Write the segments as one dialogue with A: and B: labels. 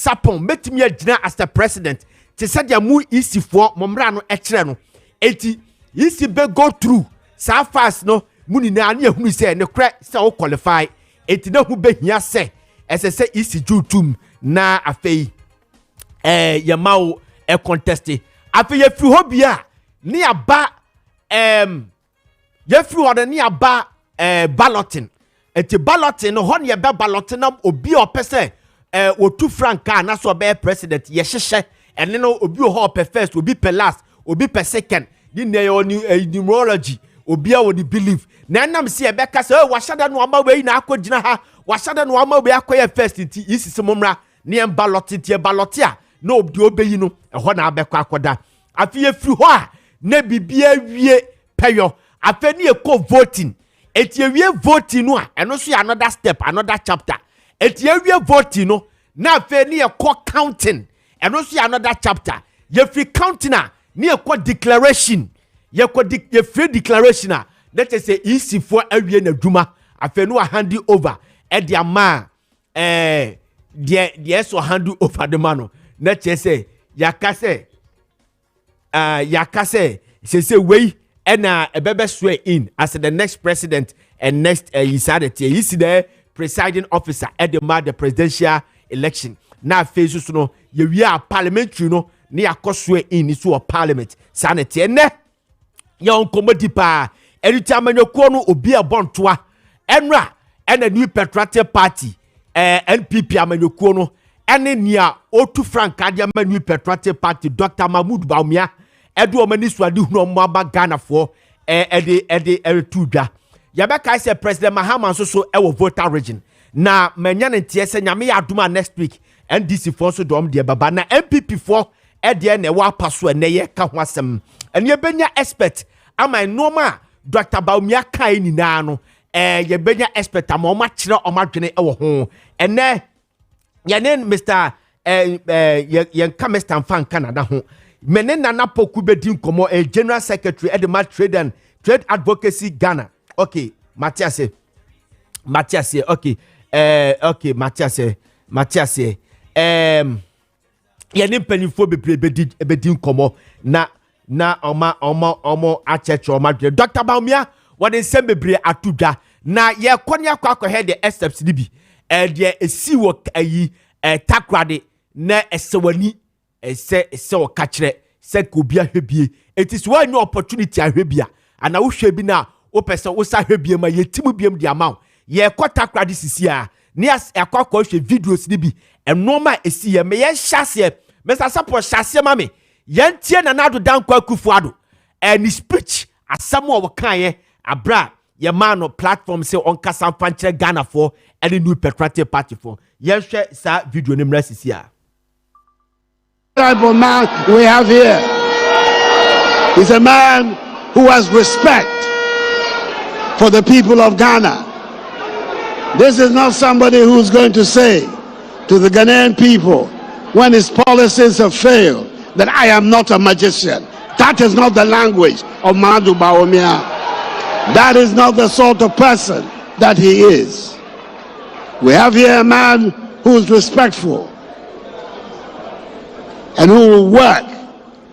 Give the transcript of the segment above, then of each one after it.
A: sapon metimi agina as the president te said ya mu isi for momra no ekire no enti isi be go through so fast no muni na na ehunu se ne kra se o qualify enti na hu behia se ese isi jutum na afei ye mawo e contest afei ye fi ho bia ne aba ye fi ho de ne aba balloting enti balloting no ho ne be balloting na obi opese wotu franka na so be president ye hyehye ene no obi ho pe first obi pe last obi pe second di ne yo numerology obi a wo di believe na nam se e be ka se wa hyada no ama we na akogina ha wa hyada no ama we akoye first ti isisi momra ne ballot ti ballot a na obi obeyi no ho na abekọ akoda afi ye firi ho a na bibia wie peyo afi ne e ko voting eti wie voting no a eno so another step another chapter eti wie voting no na afi ne e ko counting eno so another chapter ye free counting a ne e ko declaration ye free declaration a that is say easy for awie na duma afi no hand over e dia ma die so hand over the man na chese yakase say we na ebebe swear in as the next president and next Yisadete is the presiding officer at the presidential election na face so no ye wi a parliamentary no na yakoswe in isu of parliament sanete ne ya onkomodi pa anytime anyoko no obi abontoa enra and a new patriotic party NPP amanyoko no ene nia otu frankadia manu patriotic party Dr. Mahmoud Baumia edu omani suade hunu mo aba Ghana for ede tudwa ya be kai say President Mahama so e wo voter region na manya ne tie se nyame ya aduma next week NDC for so dom de baba na MPP for ede na wa paso ene ye ka ho asem ene benya expert ama normal Dr. Baumia kai ni na no ye benya expert ama o ma kire o ma dwene e wo ho ene yanen Mr. Yen Kessben fan Canada ho menen nana poku bedin komo general secretary at the trade advocacy Ghana. Okay, Matthias okay. Okay, Matthias yanen penifo bedin komo na omo acheche oma Dr. Baumia what is sembebre atudwa na ye konya kwa head the steps libi de esi wo ayi takrade na esewani ese o kachre se kobia hwebie it is one new opportunity ahwebia ana wo hwe bi na wo pese wo sa hwebie ma yetimu biem di amaw ye takrade sisi a ne akwa hwe videos ni bi enoma esi ye me ye hyase me sa support hyase ma me ye ntie na nado dan kwa kufuado any speech asam wo kan ye abra ye man platform say on kasa fanche Ghana for any new patriotic party for yes sa video ni mrasisi a
B: type of man we have here is a man who has respect for the people of Ghana. This is not somebody who's going to say to the Ghanaian people when his policies have failed that I am not a magician. That is not the language of Mahmoud Baumia. That is not the sort of person that he is. We have here a man who is respectful and who will work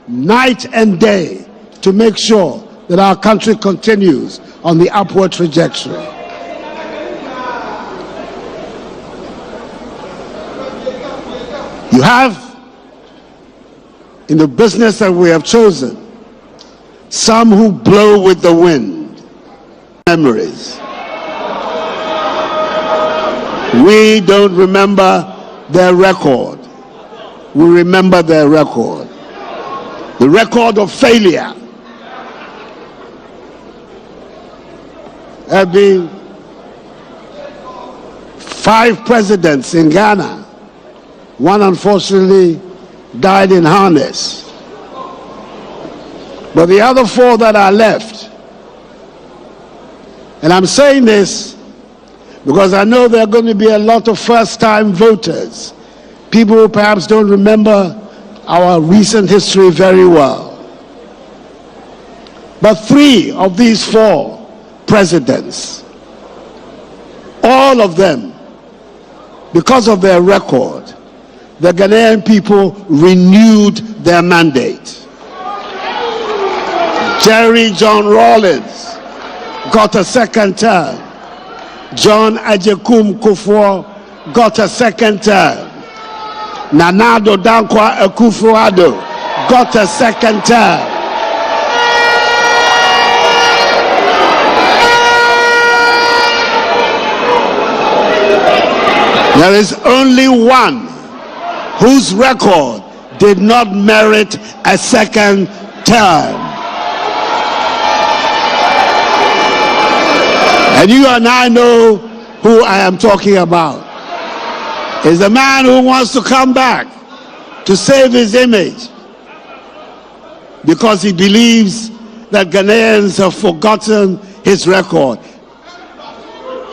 B: night and day to make sure that our country continues on the upward trajectory. You have, in the business that we have chosen, some who blow with the wind. Memories. We don't remember their record. We remember their record. The record of failure. There have been 5 presidents in Ghana. One unfortunately died in harness. But the other 4 that are left, and I'm saying this because I know there are going to be a lot of first-time voters, people who perhaps don't remember our recent history very well. But 3 of these 4 presidents, all of them, because of their record, the Ghanaian people renewed their mandate. Jerry John Rawlings got a second term. John Ajekum Kufuor got a second term. Nana Addo Dankwa Akufo-Addo got a second term. There is only one whose record did not merit a second term. And you and I know who I am talking about. Is the man who wants to come back to save his image because he believes that Ghanaians have forgotten his record.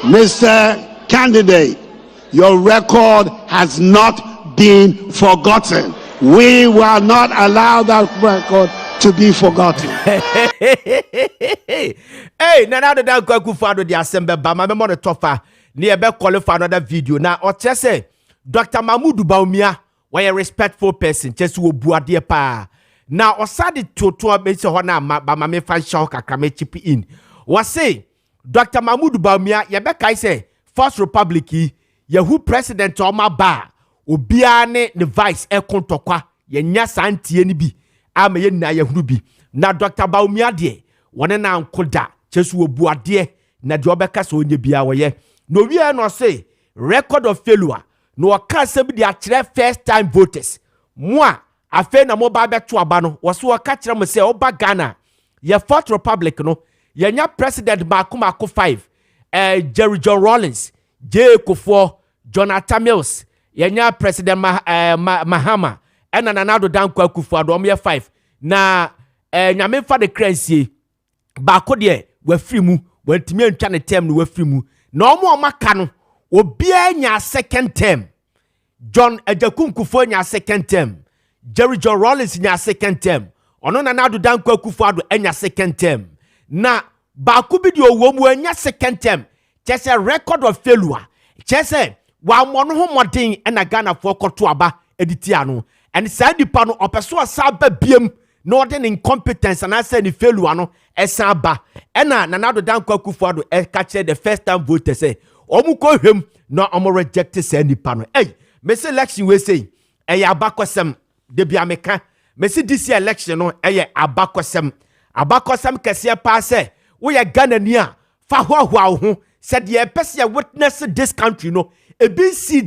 B: Mr. Candidate, your record has not been forgotten. We will not allow that record to be forgotten.
A: Hey, Nana Addo Dankwa Akufo-Addo the assembly ba ma me the tofa near be qualify another video. Now or say Dr. Mahmoud Bawumia was a respectful person, just wo buade pa. Now osade to me se ho na ba ma me fan show kakra me chip in. Was say Dr. Mahmoud Bawumia ye be kai say First Republic ye who president o ma ba obia ne vice e kontokwa ye nya santie ni bi ama ye na ye huru bi. Na Dr. Bawumia de wone na nkoda chesu wo buade na de obeka so onye bia wo ye. No wi no say record of failure. No waka sebi di akire first time voters. Moi, afe na mo ba beto aba no, woso waka kire mo say oba Ghana. Ye Fourth Republic no, ye nya president Maakye 5. Jerry John Rawlings, J. Kufuor, Jonathan Mills, ye nya president Mahama, and Nana Addo Dankwa Akufo-Addo ye 5. Na nyame fa de crancy baako de we free mu, we ntimi antwa ne term no we free mu. Na omo maka no Obia nya second term. John Ajekum Kufuor nya second term. Jerry John Rawlings nya second term. Ono Nana Addo Dankwa Akufo-Addo nya second term. Na baako bi di owo mu nya second term. Chese record of failure. Chese wa mono ho modern na Ghana for koto aba editi ano. And say dipa no opeso asaba biem no den incompetence and I say ni failure no esaba. Ena Nana Addo Dankwa Akufo-Addo catch the first time voter say omu ko hwem na omo reject say nipa no. Hey, me say election we say abakosem de bia meka. Me say this election no abakosem. Abakosem kese pa say we ya Ghana ni a fa hoahoa ho said the person witness this country no ebi si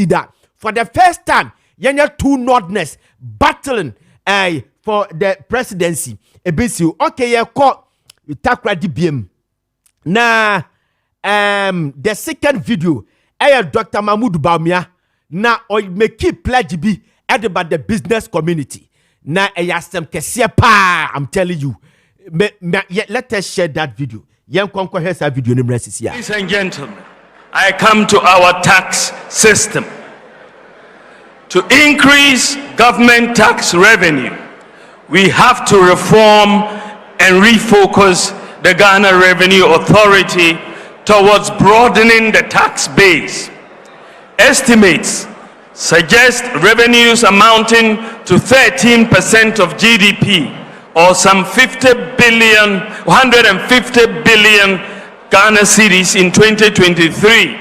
A: da for the first time yenya two nordness battling for the presidency ebi si okay ye ko takra di biem na the second video Dr. Mahmoud Bawumia na o make pledge bi about the business community na yasem kese pa. I'm telling you let us share that video.
C: Ladies and gentlemen, I come to our tax system. To increase government tax revenue, we have to reform and refocus the Ghana Revenue Authority towards broadening the tax base. Estimates suggest revenues amounting to 13% of GDP, or some 150 billion Ghana cedis in 2023,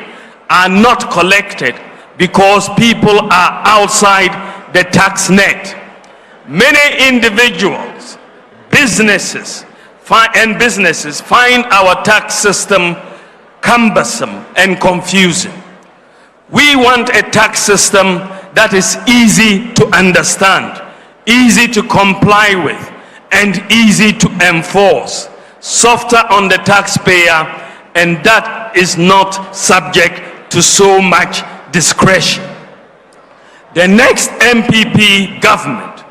C: are not collected because people are outside the tax net. Many individuals, businesses find our tax system cumbersome and confusing. We want a tax system that is easy to understand, easy to comply with, and easy to enforce, softer on the taxpayer, and that is not subject to so much discretion. The next MPP government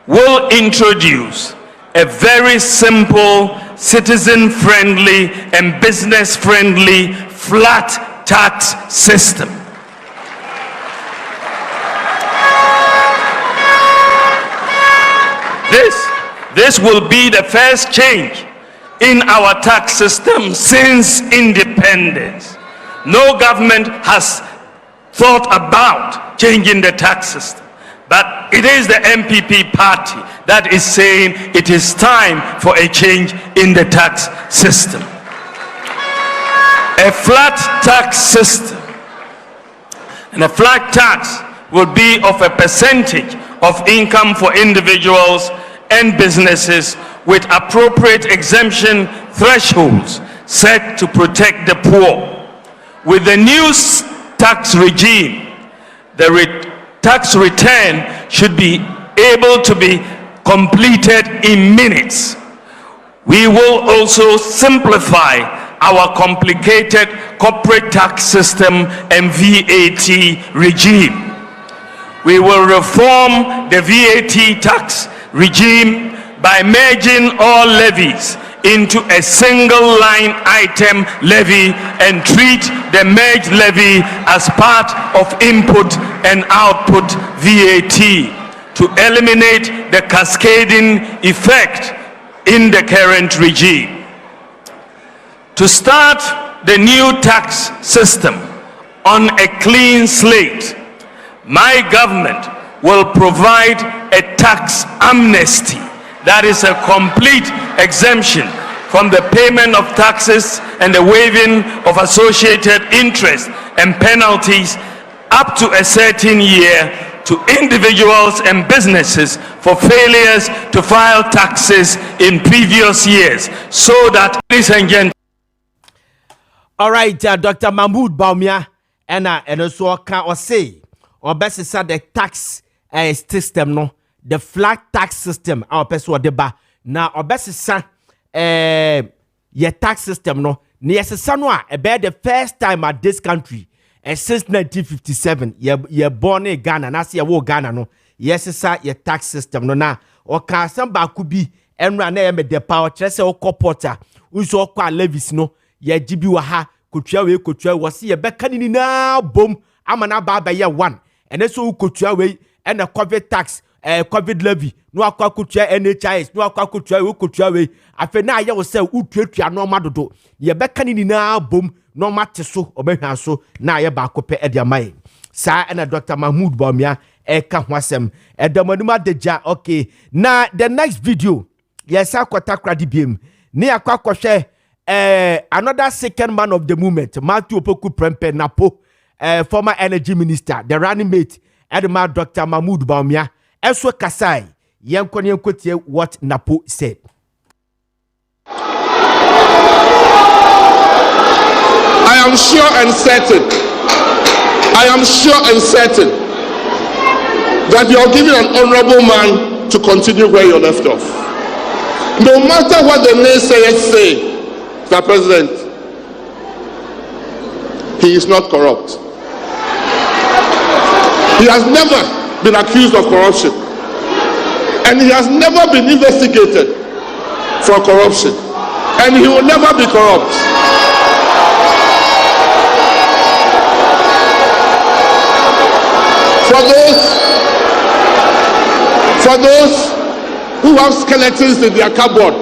C: will introduce a very simple, citizen-friendly and business-friendly flat tax system. This will be the first change in our tax system since independence. No government has thought about changing the tax system. But it is the MPP party that is saying it is time for a change in the tax system. A flat tax system, and a flat tax will be of a percentage of income for individuals and businesses with appropriate exemption thresholds set to protect the poor. With the new tax regime, the tax return should be able to be completed in minutes. We will also simplify our complicated corporate tax system and VAT regime. We will reform the VAT tax regime by merging all levies into a single line item levy and treat the merged levy as part of input and output VAT to eliminate the cascading effect in the current regime. To start the new tax system on a clean slate, my government will provide a tax amnesty, that is a complete exemption from the payment of taxes and the waiving of associated interest and penalties up to a certain year to individuals and businesses for failures to file taxes in previous years, so that, ladies and gentlemen.
A: All right, Dr. Mahmoud Bawumia, and also can or say, or best is the tax system, no, the flat tax system, our person deba. Now, or best is your tax system, no, near Sanwa, about the first time at this country, since 1957, you're born in Ghana, and I see a war Ghana, no, yes, sir, your tax system, no, now, or can somebody could be and run the power, chess or corporata, who's all quite levies, no. Ye jibi wa ha kutua wasi ye beka ni na bom amana ba ba ye one ene so kutua we and the COVID tax COVID levy no akwa kutua NHIS no akwa kutua we afa na ye wo se utuatua no madodo ye beka ni na bom no mate so obehwa so na ye ba kope e dia mai sa and Dr. Mahmoud Bawumia ka ho asem edamanuma deja. Okay, na the next video yes akwata kradi biem ni akwa kwhwe another second man of the movement, Kofi Frimpong, former energy minister, the running mate, Edema Dr. Mahmoud Bawumia, Eswe Kasai, Yankoti, what Napo said.
D: I am sure and certain that you are giving an honorable man to continue where you left off. No matter what the naysayers say, Mr. President, he is not corrupt. He has never been accused of corruption, and he has never been investigated for corruption, and he will never be corrupt. For those who have skeletons in their cupboard,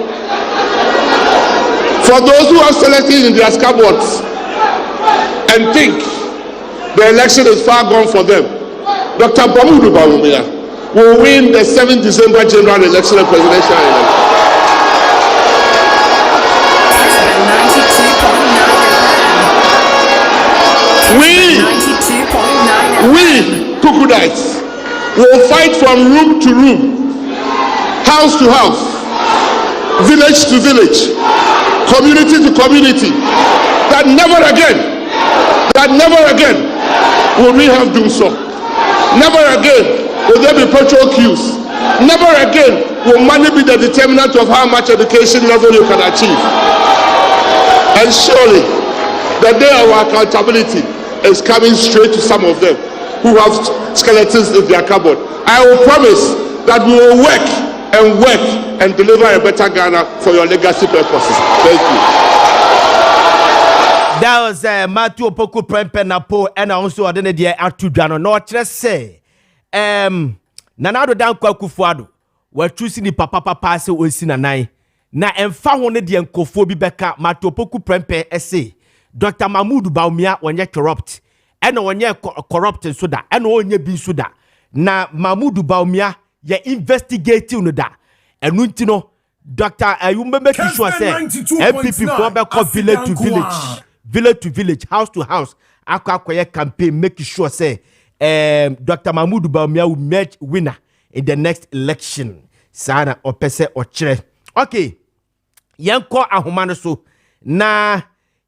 D: for those who have selected in their scabbard and think the election is far gone for them, Dr. Mahmoud Bawumia will win the 7th December general election and presidential election. We Kukudites will fight from room to room, house to house, village to village, community to community, that never again will we have done so. Never again will there be petrol queues. Never again will money be the determinant of how much education level you can achieve. And surely the day of accountability is coming straight to some of them who have skeletons in their cupboard. I will promise that we will work and deliver a better Ghana for your legacy purposes. Thank you.
A: That was Matthew Kofi Frimpong and also Adene Dia Atudano. No, just say, Nanado Dan Kwakufuado, we're choosing the papa se osi na nai. Na emfa hone de nkofo bi beka Matthew Kofi Frimpong essay. Dr. Mahmoud Bawumia when you corrupt. ena onye corrupt so da ena onye bi so da na Mahmoud Bawumia ye investigating no da enu nti no Dr. Ayumbe make sure say MPP for be call village to village house to house akwa campaign make sure say Dr. Mahmoud Bawumia will emerge winner in the next election sana opese ochre okay yenko ahoma no so na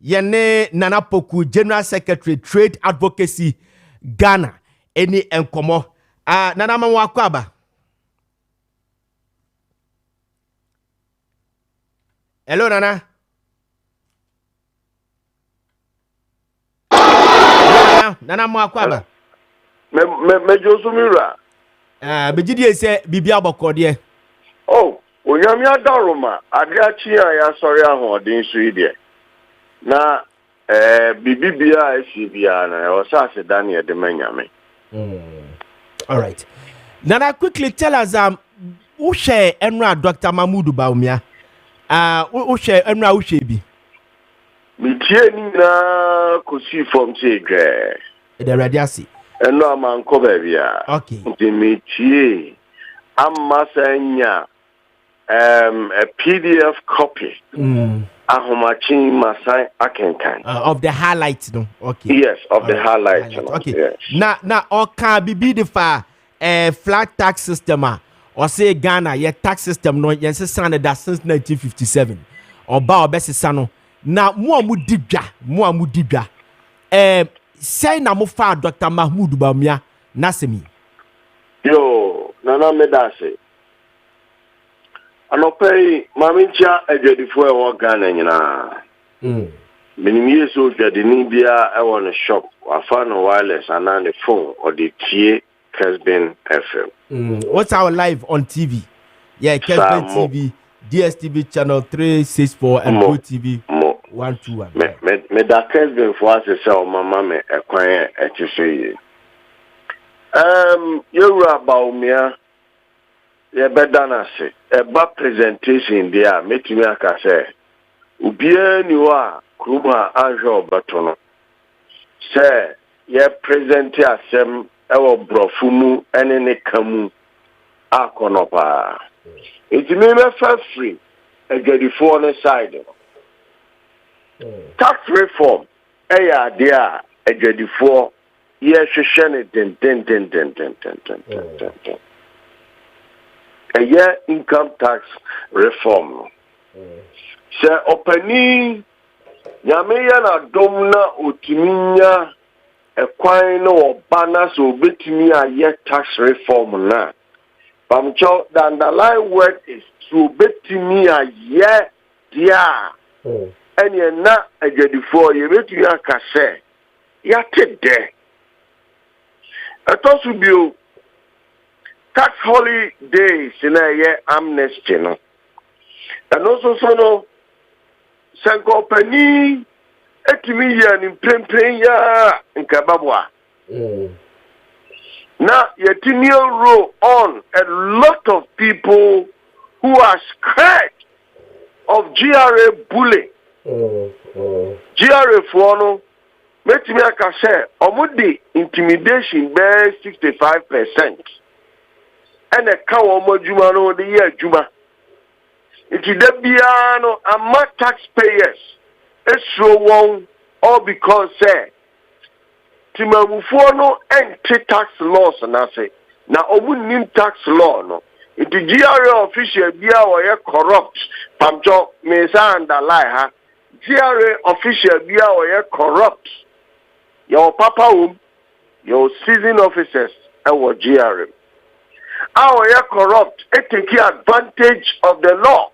A: yene Nana Poku General Secretary Trade Advocacy Ghana any enkomo Nana Manwa Kwaba. Hello Nana. Nana Manwa Kwaba.
E: Me Josumira.
A: Bejidi ese bibia bokode.
E: Oh, onyame adaroma adiachi ya sori ahodin so ide. Na bibibia esibia na o sase Daniel de manyame.
A: All right. Nana, quickly tell us who share Enra Dr. Mahmoud Bawumia. Who share Enra who share bi.
E: Mi tie ni na Kofi Frimpong
A: The radiasi.
E: Eno amanko bebia.
A: Okay.
E: Nti mi tie amasanya a PDF copy. Ahomachin Masai Akenkan.
A: Of the highlights, no? Okay.
E: Yes, of the highlights.
A: Okay.
E: Yes.
A: Now, or can be the flat tax system, or say Ghana, your tax system, no, yes, standard that since 1957, or Bao Bessie Sano. Now, more mudibja. Say na mo fa Dr. Mahmoud Bawumia, Nasemi.
E: Yo, Nana Medase. Anopei mamincha ejadifo ewo Ghana nyina. Minimie so jadini bia ewo ne shop afa no wireless and the phone or the tie Kessben FM.
A: What's our live on TV? Yeah, Kessben TV, DSTV channel 364 and Go TV 121.
E: Me da Kessben for us say o mama me ekwan etise. Yewura Bawumia ye beda na se eba presentation there make me aka say ubia ni wa kruma anjo beto no say ye present asem ewo brofumu ene ne kamu akonopa it me be free agedifo on side tax reform eya dia agedifo ye hwehwe ne den a year income tax reform. Se opani Yameya na domna otiminya ekwan no obana so betimi aye tax reform na. Pamcho the underlying word is to betimi aye dia. Enye na agedifo ye betimi akase ya tede. Atosu tax holidays in a year amnesty no. And also so no Sanko Penny Etimian in Prempenya in Kababwa. Now Yetinio row on a lot of people who are scared of GRA bullying. GRA for no Metimia Kase Omudi intimidation bear 65%. And a cow mojumano the year Juma. It is the piano and my taxpayers. It's so one all because say Timabufono and tax laws and I say now omunim tax law no. It is GRA official bia or corrupt. Pamjo mesa underlie ha. GRA official bia or corrupt. Your papa your season officers and GRA. Our corrupt, it take advantage of the law.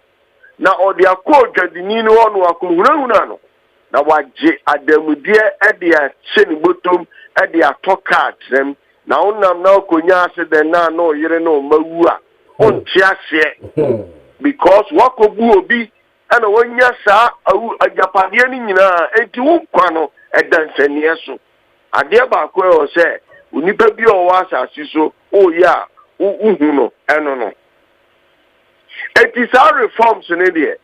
E: Now, or the accord, the Nino on Wakunano. Now, what Ademudia at the Shin bottom at the talk cards them. Now, Kunya said, then no, you know, Maua on Tiasia. Because what could be and when Yasa, a Japanian, and two Quano at Dancenieso. I thereby say, Unipabio was as so, oh, yeah. No. It is our reforms in India.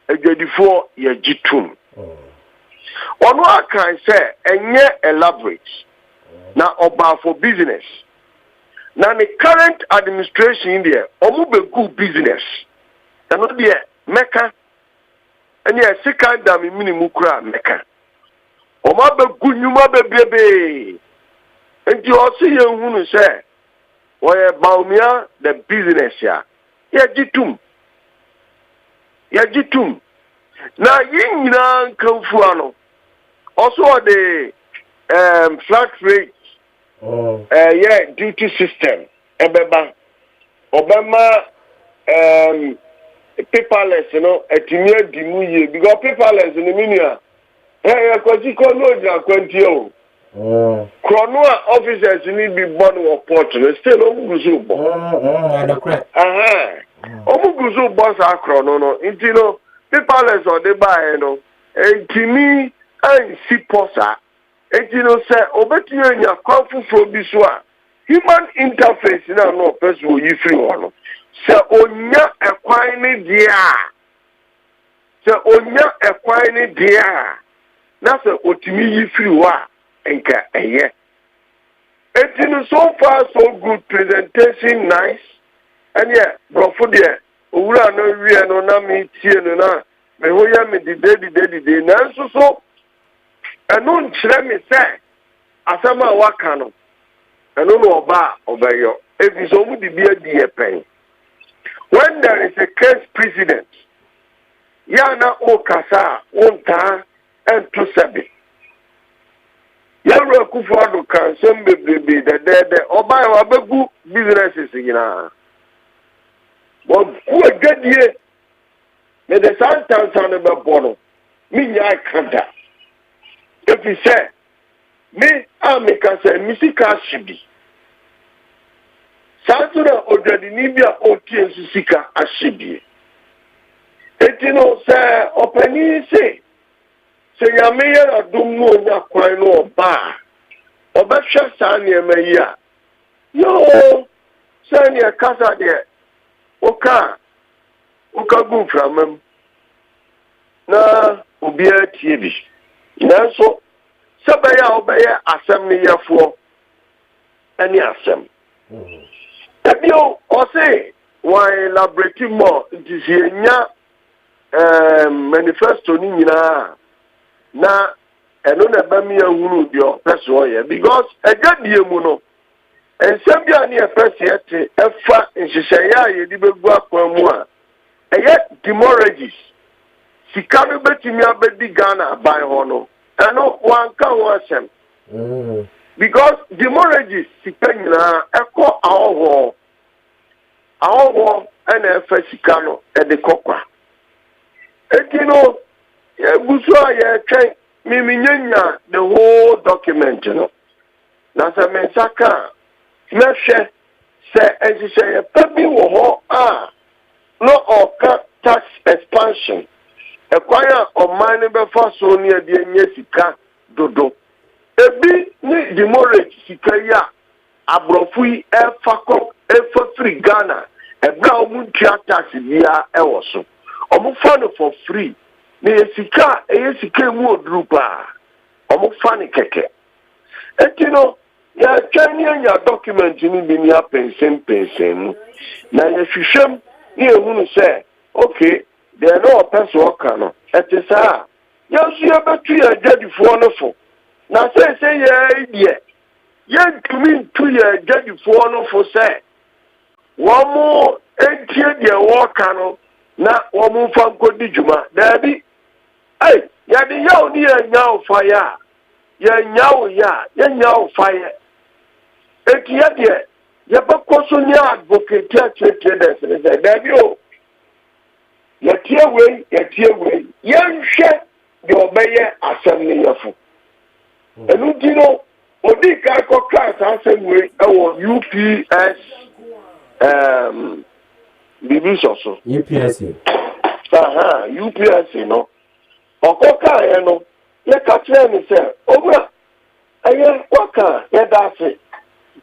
E: Before ye jitum. On what can say, and yet elaborate. na oba for business. Now the current administration there, omu be good business. And not the meka, and yeah, second dam in minimum kura meka. Oma be good nyuma be bebe. And you also hear who say, "Why baumia the business ya? Ya jitum. Now yin na kanfuano. Also the flat rate. Yeah, duty system. Ebeba. Obama paperless, you know, etimia dimuye because paperless in the minia. Hey, kwasi kono ja kwantio. Chrono officers need be born or portrait. Still omuguzu bo. Omuguzu boss are chrono no. Intino paperless or they buy no. Etimi and si posa. Etino say obetiyo nya kwanfu fro biswa. Human interface na no person will you free one. Se onya ekwan ni dia. Na se otimi yi free wa enka eye. Etino so far so good, presentation nice. And yeah, brofo there. Owura no wie no na me tie no na me hoya me de na so eno nkyere me say asama waka no eno no oba obayo ebiso mu di bia di epen. When there is a case president, yana okasa onta and to sabi. Yaro kufuado kan sembe bebe de oba wa begu businesses yina. Bo ku agadie me the sentence on the bono. Mi nya kanda. If you say me ameka say misika shibi. Santura odadinibia otie sika ashibi. Etino say opani say yame ya dumu nya kwan no oba. Obehwe san ne ya. Yo san ya kasa de oka gu framam na obia tie bi. Nanso sabaya obeye asem ne yafo ani asem. Ebio o say why laboratory more disienya manifesto ni nyina na eno na ba mi ahunu dio peso ye because egadie mu no ensem bia na efese ete efa nhyehyaya ye di begu akwan mu a eye demorrages sika no betimi abedi Ghana by ho no eno wanka ho asem because demorrages sika nyina eko awo ena efa sika no e de kokwa etino ye guso ye twen miminyanya the whole document no na sa mensaka na hwe se ehye pabi wo ho no oka tax expansion ekwaya omane be fa so ne de nya sika dodo ebi ni demorrage sika ya abrofu efa free Ghana ebra omu tia tax bia ewoso omu fa no for free ni sika mu odrupa omu fa ni keke etino ya twani anya document ni bi ni pensen na ya hwehwem ni ehunu say okay there no person worker no etisa ya su ya betu ya jadifo no fo na say ya idie ya tumi tu ya jadifo no fo say wo mo entie de worker no na wo mo fa nkodi juma dabi ya de yawo ni ya nyawo fire ya nyawo fire etia de ya bakoso ni advocate atete de se dabi o ya tie we ya nhwe de obeye asem yafu enu dino odi ka ko class asem we ewo UPS bibi soso
A: UPS
E: UPS no okoka ye no ye ka kire mi se ogbra aye waka ye dase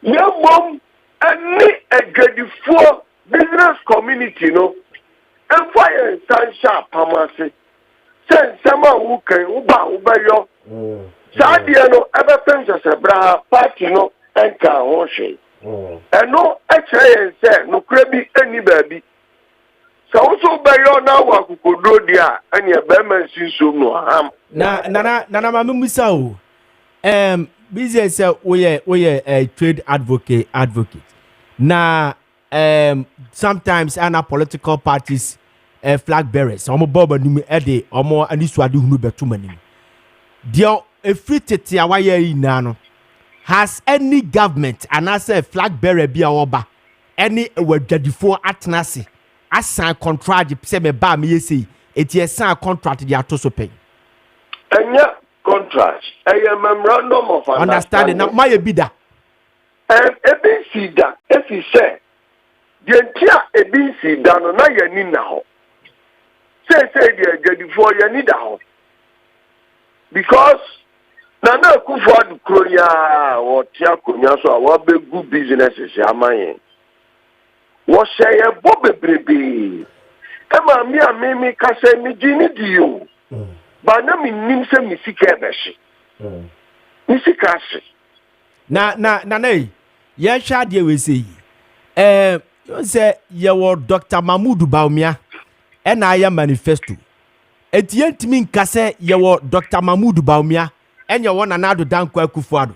E: ye mom ani agadifuo business community no fire sansha pamase sen sama wu kan wo ba wo bayo Sadia no ever pensa se bra party no enka ho hwe. Eno eche say no krabi ani baabi. So also be yo na wa kukodo dia anya be man sinso no ham.
A: Na mama musa o. Business we a trade advocate. Na sometimes ana political parties flag bearers omo boba numi ede omo anisu ade hunu betumani. Dio efri tete awaye yi na no. Has any government and as a flag bearer be oba any wadadifo atnase asan contract se me ba me yesi eti asan contract dia to so pen
E: enya contract memorandum of
A: understanding na my bida
E: ebisi da efi se de ntia ebisi da no na yani na ho say de adadifo yani da ho because Nana Kufuor Kroya or Tiakunya so our big good businesses amaye. What say a Bobby baby? Emma me kase mi jini diyo. But na mi nimse misike beshi. Misikasi.
A: Na ye shade we say. You say your Dr. Mahmoud Baumia and I am manifesto. Etient min kase your Dr. Mahmoud Baumia. And you want another down Kufuor.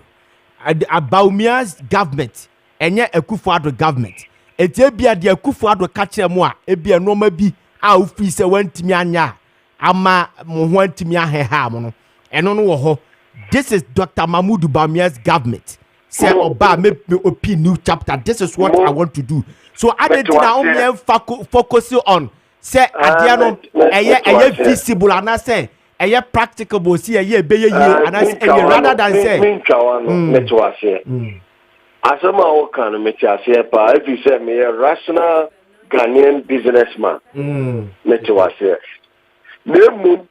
A: Baumia's government, and yet a Kufuor government. It be a dear Kufuor catcher moi, it be a normal be our free se went to me anya. Ama went to me a hair and on this is Dr. Mahmoud Baumia's government. Say Oba make me open new chapter. This is what I want to do. So I did now focus on say Adiano a visible and I say. A practicable see a year be a year and I say rather than say
E: Asama can make if you say me a rational Ghanaian businessman metwase nemu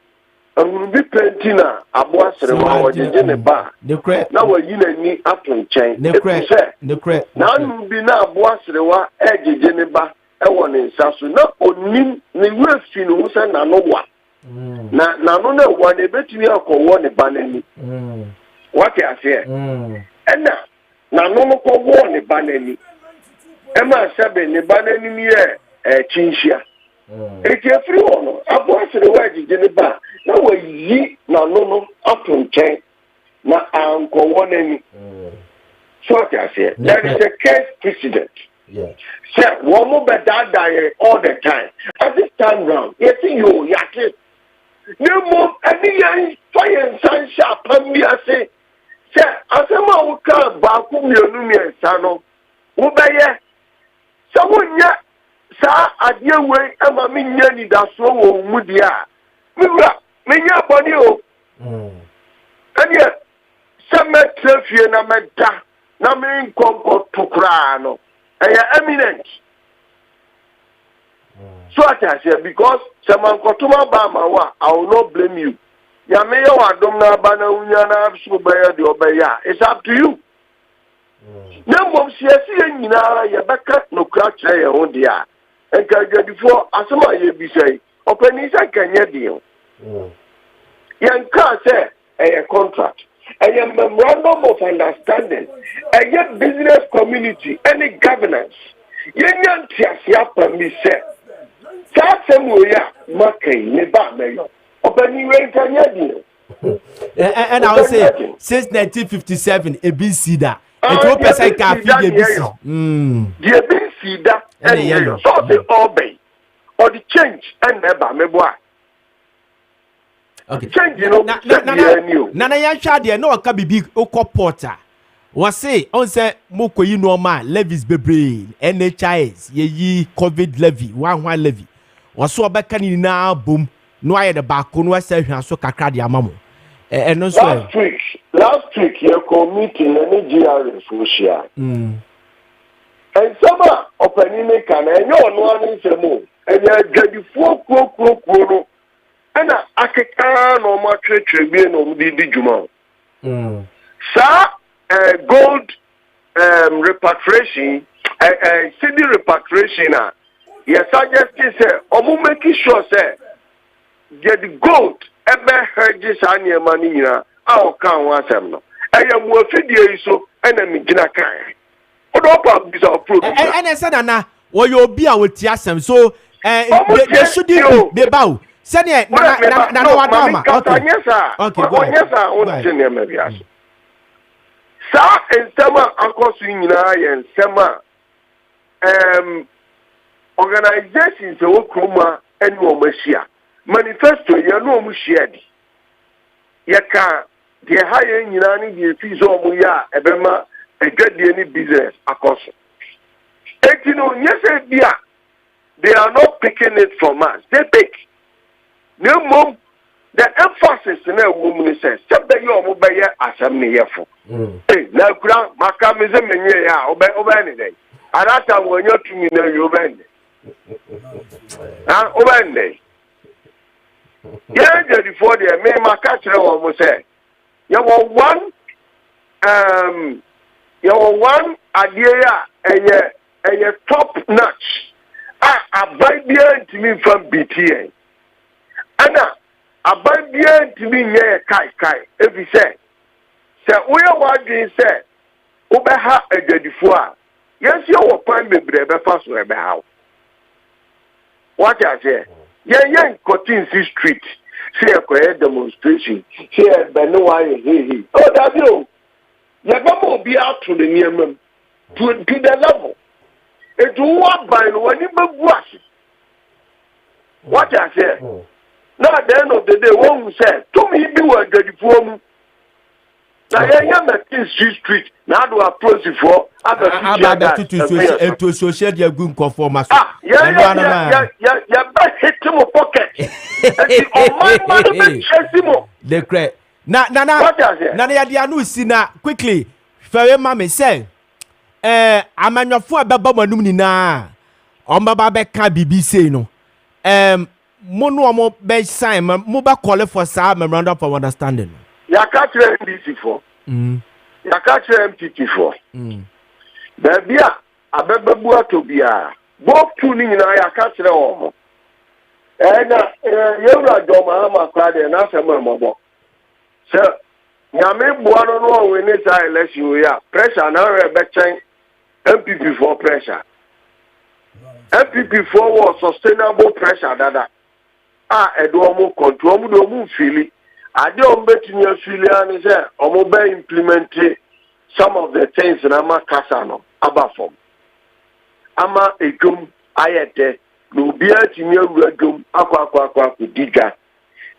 E: be pentina aboasrewa wajene ba na wayina ni atonchen na nu bi na aboasrewa ejejene ba e woni nsaso na onim ne wefi no se na no wa na no na one betumi akọwọ ne banani what you say ena na no no kọwọ ne banani e ma sabe ne banani ni chinchia eti afiri ono abo asere wa jije ne ba na wayi na no no atonchen na ankọwọ nani so what you say that is a case precedent. Sir, one more better all the time. At this time round, you see you yaki. No more any young fire and sunshine upon me. I say, sir, as a man who can't back whom you knew me and son. Who by ye? Someone yet, sir, at your way, and my minion that's so moodia. Minya Bonio. And yet, some met trophy and a meta, no mean concord to crano. And you're eminent. So I say because someone kotuma bama wa, I will not blame you. Ya meyo wa domna bana unyana so baya de obaya. It's up to you. Na mom siasi nyina ya beka no kra kire ye ho dia. Enka gadifo asoma ye bi say, opani say kanye dio. Yanka say a contract. A memorandum of understanding, a business community, any governance. Yenyan tiasia permise. Sasemuya Maakye neba meyo. Openi we kanya
A: and I will say since 1957 ABC da. It will person can feed ABC.
E: The ABC da and so the obey or the change and neba meboa.
A: Okay. Nana ya shade no ka bibi okọ porter. Was say on say mokoyi normal levies bebre NHIS ye COVID levy one levy. Was so obeka ni na boom no aye the back no say hwan so kakra de amamo. No so
E: last week your committee na GR social. And some opening can enyo no ani semo. And ya gadifo kro and akeka no ma tretre no di juma. Sir, gold repatriation, city repatriation. Yes, suggesting say, omu making sure say, get the gold ebe hedges anye money a ɔka ho asɛm no ɛyɛ mu afidie yi so ɛna megyina kan ɔdɔ ɔpa bisa ɔpro
A: ɛna ɛsɛ nana wɔyɛ obi a wɔti asɛm so they shouldn't be bow sɛdeɛ nana wada ama
E: okay ɔnyɛ saa ɔnte nneɛma bi ase saa nsɛm a akɔ so nyinaa yɛ nsɛm a organizations a wɔn kurom a ɛne wɔn ahyia manifesto yɛ no wɔn hyia di yɛka deɛ ha yɛ nyinaa ne deɛ fi so wɔn yɛ a ɛbɛma adwadie ne business akɔ so eti no nyɛ sɛ bi a they are not picking it from us they pick ne mmom the emphasis na ɛwɔ mu ne sɛ sɛ bɛyɛ wɔn bɛyɛ asɛm ne yɛfo na kura maka me sɛ menyɛ yɛ a ɔbɛyɛ ne dɛ adata wɔnyɛ tumi na yɛ ɔbɛyɛ ne ɔbɛyɛ ne dɛ yɛn gyadifoɔ deɛ me maka kyerɛ wɔn mo sɛ yɛwɔ one adeɛ a ɛyɛ top notch a aban biara ntumi nfa biti yɛn ɛna aban biara ntumi nyɛ yɛ kae efi sɛ woyɛ w'adwene sɛ wobɛha adwadifoɔ a yɛnsi wɔ pan bebree bɛfa so ɛbɛha wo wate aseɛ yɛnyɛ nkɔtinsi street sɛ yɛkɔyɛ demonstration sɛ yɛbɛne wayɛ hehe dabi o yɛbɛma obi ato ne nneɛma mu to the level etu wo aban no w'ani bɛgu ase wate aseɛ na at the end of the day wɔn sɛ tumi bi wɔ adwadifoɔ mu na yɛnyɛ mɛtin street na ado aprosifoɔ
A: abɛtutu social deɛ gu nkɔfoɔ ma so
E: yɛbɛ hit mo pocket ɛti ɔman ma no bɛkyɛsi mo
A: de korɛ na yɛde ano si na quickly fɛre ma me sɛ amanyɔfoɔ a bɛbɔ mo anum nyinaa ɔmbɛba bɛka biribi sei no mo no ɔmo bɛsign mo bɛkɔle for saa memorandum of understanding
E: yaka kyerɛ NDC for yaka kyerɛ MPP for baabi a abɛbɛbu ato biara both two ni nyinaa yaka kyerɛ wɔn mo ɛna yɛwura dɔm ama kora deɛ n'asɛm ɛmɔbɔ sɛ nyame boa no ɔwɔ ne saa election yi a pressure na ɔyɛ bɛkyɛn MPP for pressure MPP for wɔ sustainable pressure dada a ɛde ɔmo control ɔmo de ɔmo mfili ade ombetumi afili ani sɛ ɔmo bɛ implement some of the things na ma kasa no aba fam ama edwom ayɛtɛ na obi atumi awura dwom akɔ diga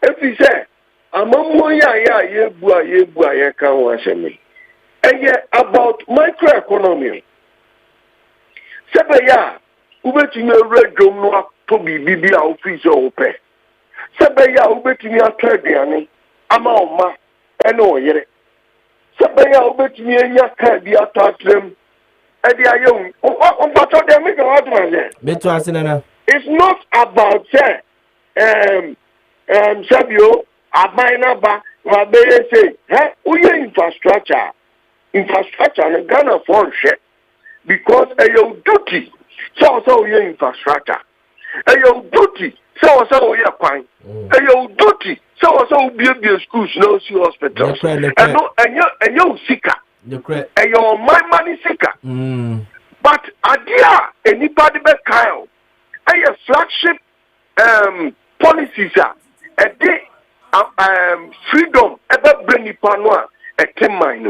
E: efi sɛ amamuo yɛ yebu a yɛka ho asɛm ɛyɛ about microeconomy sɛbɛyɛ a wobɛtumi awura dwom no atɔ biribi bi a wofi sɛ wopɛ sɛbɛyɛ a wobɛtumi atɔ aduane ama ọma ẹni ọyẹrẹ sẹbẹyà ọbẹtumi enya kaa bi atọ atrem ẹdi ayé ọgbàtọ dẹ mi kàn wá tó ma jẹ.
A: bẹẹtu ase nana.
E: it's not about say sẹbio aban naba wà bẹyẹ sẹ ẹ wọnyẹ infrastructure ni Ghana fọ nhwẹ because ẹyẹ duty sẹ ọsẹ wọnyẹ infrastructure ẹyẹ duty sẹ ọsẹ wọnyẹ kwan ẹyẹ duty. So be schools no see hospitals. And you sika. And your money sika. But idea anybody be Kyle. And your flagship policies are a day freedom ever bring panwa a 10 mine.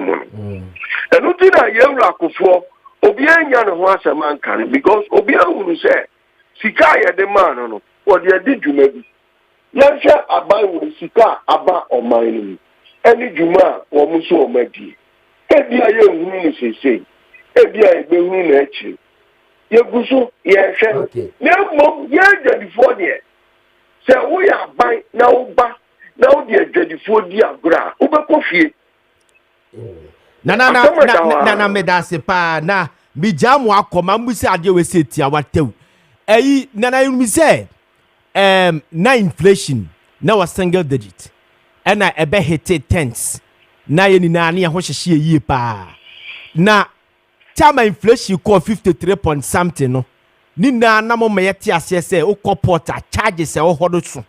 E: And nothing I yell for Obianya no was a man can because Obia will say Sika ya the man no what they did you maybe. Yansha aban wo sika aba oman ni eni dwuma wo mu so omadi ebi aye hunu ni sese ebi aye be hunu na achi yeguso ye hwe na mom ye adwadifo de se wo ya aban na wo ba na wo de adwadifo di agora wo be kofie
A: na medase pa na mi jamu akoma mbusi ade we setia watew eyi nana yumi se na inflation na was single digit and na ebe hit tens na ye ni na ne ho hyehye yie pa na chama inflation ko 53 point something no ni na mo me yete ase se o porta charges e o hodo so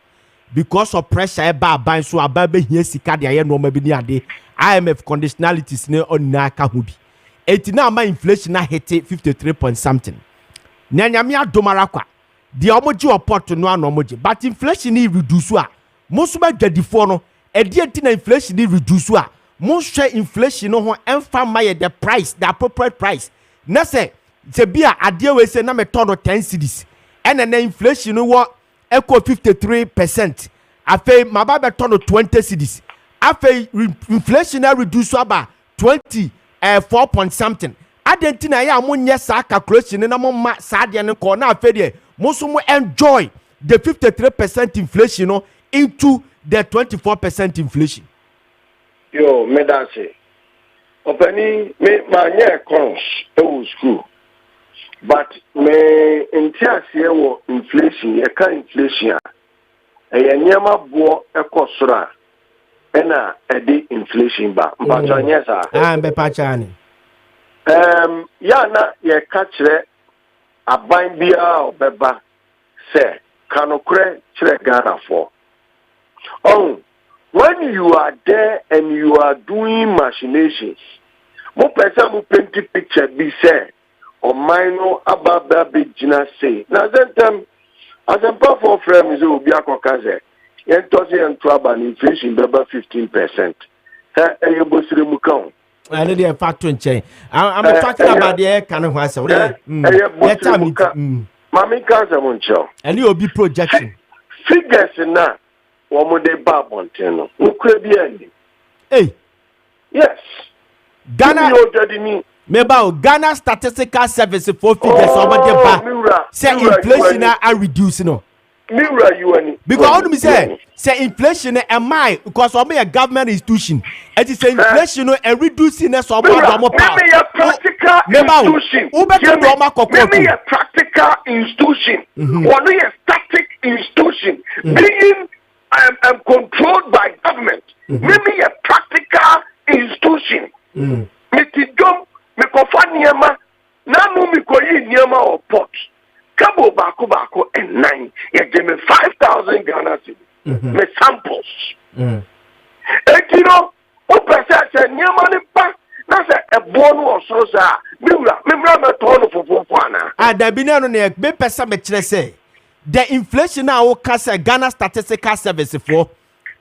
A: because of pressure eba ban so aba be hia sika de aye no ma bi ni ade IMF conditionalities ne on na ka ho bi eti na ma inflation na hit 53 point something nyanyame adomara kwa de omoji oport no anomoji but inflation ni reduce a musu ba dwadifo no edi enti na inflation ni reduce a muhwe inflation no ho emfa ma ye the price the appropriate price na se bia ade we se na me ton 10 cedis ene na inflation no wo equal 53% afei maba be ton 20 cedis afei inflation na reduce aba 4 point something adentina ya amunye sa calculation na mo ma sa de ne ko na afei de musu mo enjoy the 53% inflation no into the 24% inflation.
E: Yo, me that say. Openi me manye cons e school. But me entiase wo inflation, e ka inflation a e nyama bo e kosora e na e di inflation ba. Mpacha nyesa.
A: Mbe pacha ni.
E: Ya na ye ka kire aban bia obeba se kanokre kire Ghana for. Oh, when you are there and you are doing machinations, mo person mo paint picture be say or minor ababa big jina say. Now that time, as a powerful frame is obi akokaze. Yen tosi en trouble inflation be 15%. You bosire mu kan.
A: I need a factor in chain. I'm talking about the air can have so.
E: Mami cancer muncho.
A: And you be projection.
E: Figures na womo de babonten no kura bi ani.
A: Hey.
E: Yes.
A: Ghana Meba Ghana Statistical Service for figures over the ba. Say inflation are reducing no.
E: Mira you any.
A: Because all me say inflation am I because of a government institution. It is inflation and reducing us of our power.
E: Maybe a practical institution. Maybe a practical institution. Or a static institution being controlled by government. Maybe a practical institution. Mitidom mikofa niema nanu mikoyi niema or pot. Kabo bako and 9. You give me 5,000 Ghana cedis. Me samples. And you know, what person said, "Niamani pa." Na say a bonu or so sa. Mimra me turn for fana.
A: There be no ne be person me kire say. The inflation now kasa Ghana Statistical Service for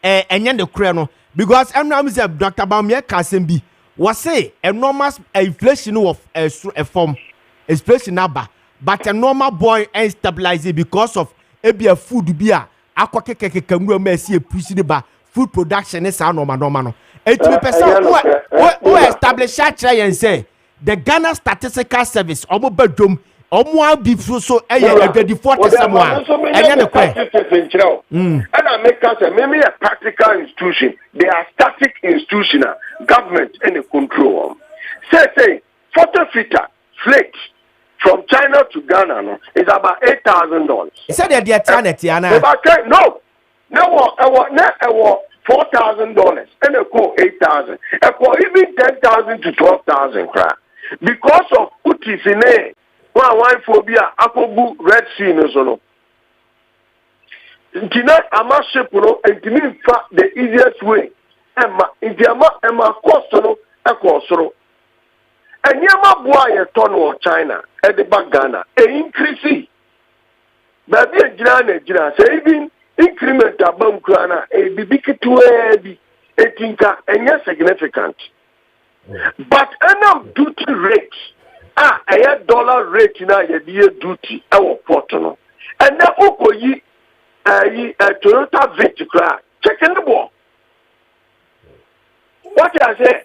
A: enye de kure no because am say Dr. Bawumia kasem bi was say enormous inflation of a form inflation number. But a normal boy and stabilize it because of a food beer. Aquakeke can mercy a ba food production is our normal. 80% who establish and say the Ghana Statistical Service or bedroom or more be so a 34 someone. And I make us maybe a practical institution. They are static institutional government and a control. Say, photo filter, flakes. From China to Ghana, no, it's about $8,000. Is that the eternity, Anna?
E: No, I want $4,000 and I call 8,000. I call even 10,000 to 12,000 crap because of utis in a one phobia, Akobu Red Sea, no solo. Tonight, I'm a ship, and to me, in fact, the easiest way, and my cost, a cost. And yama boy a ton of China at the back Ghana increase. But the saving increment above Ghana a big to a tinker and yes significant. But enough duty rates a dollar rate in a year duty our portal. And now Oko ye a Toyota Victor checking the ball. What I say?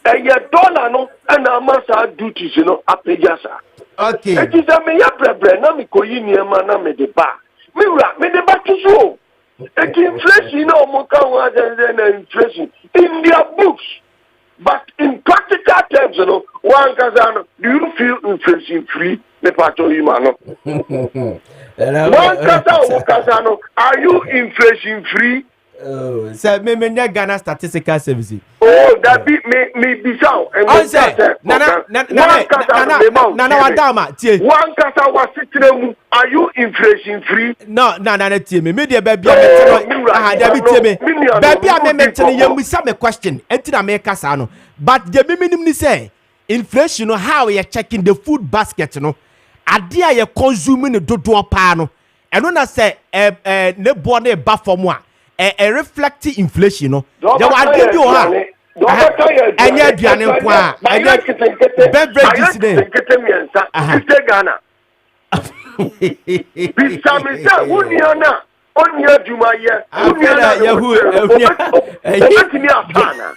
E: $1 no and amasa duties apejasa.
A: Okay.
E: It is a me yabre na mi koyi niema na me de ba. Me de ba to so. It inflation mo kan wa na inflation in their books. But in practical terms, one kazano, do you feel inflation free? Me pato imano. One kazano, are you inflation free?
A: Oh, so me Ghana Statistical Service.
E: Oh, that be me bizarre.
A: I say, Nana Wadama, tie.
E: One kasa was sitting. Are you inflation free?
A: No, tie me. Me dey baby Debbie tie me. Baby I mention you me some question. Enti na me kasa no. But the minimum ni say inflation no how you checking the food basket no. Ade a you consuming the dodo pa no. Eno na say ne bo na ba for mo a reflecting inflation no. There were give you ha. Anya aduane nko a anya beverages ne
E: Ghana bisamisa uniona onia jumaye uniona
A: yahu
E: otimi afana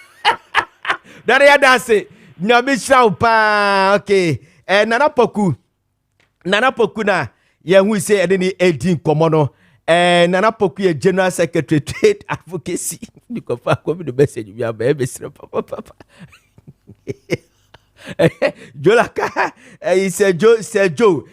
A: dare ya dance nyame shraw pa okay nana poku na yahu say ede ni edin komo no Nana Poku ye General Secretary Trade Advocacy. You can find the message we have baby papa. Jolaka he said Joe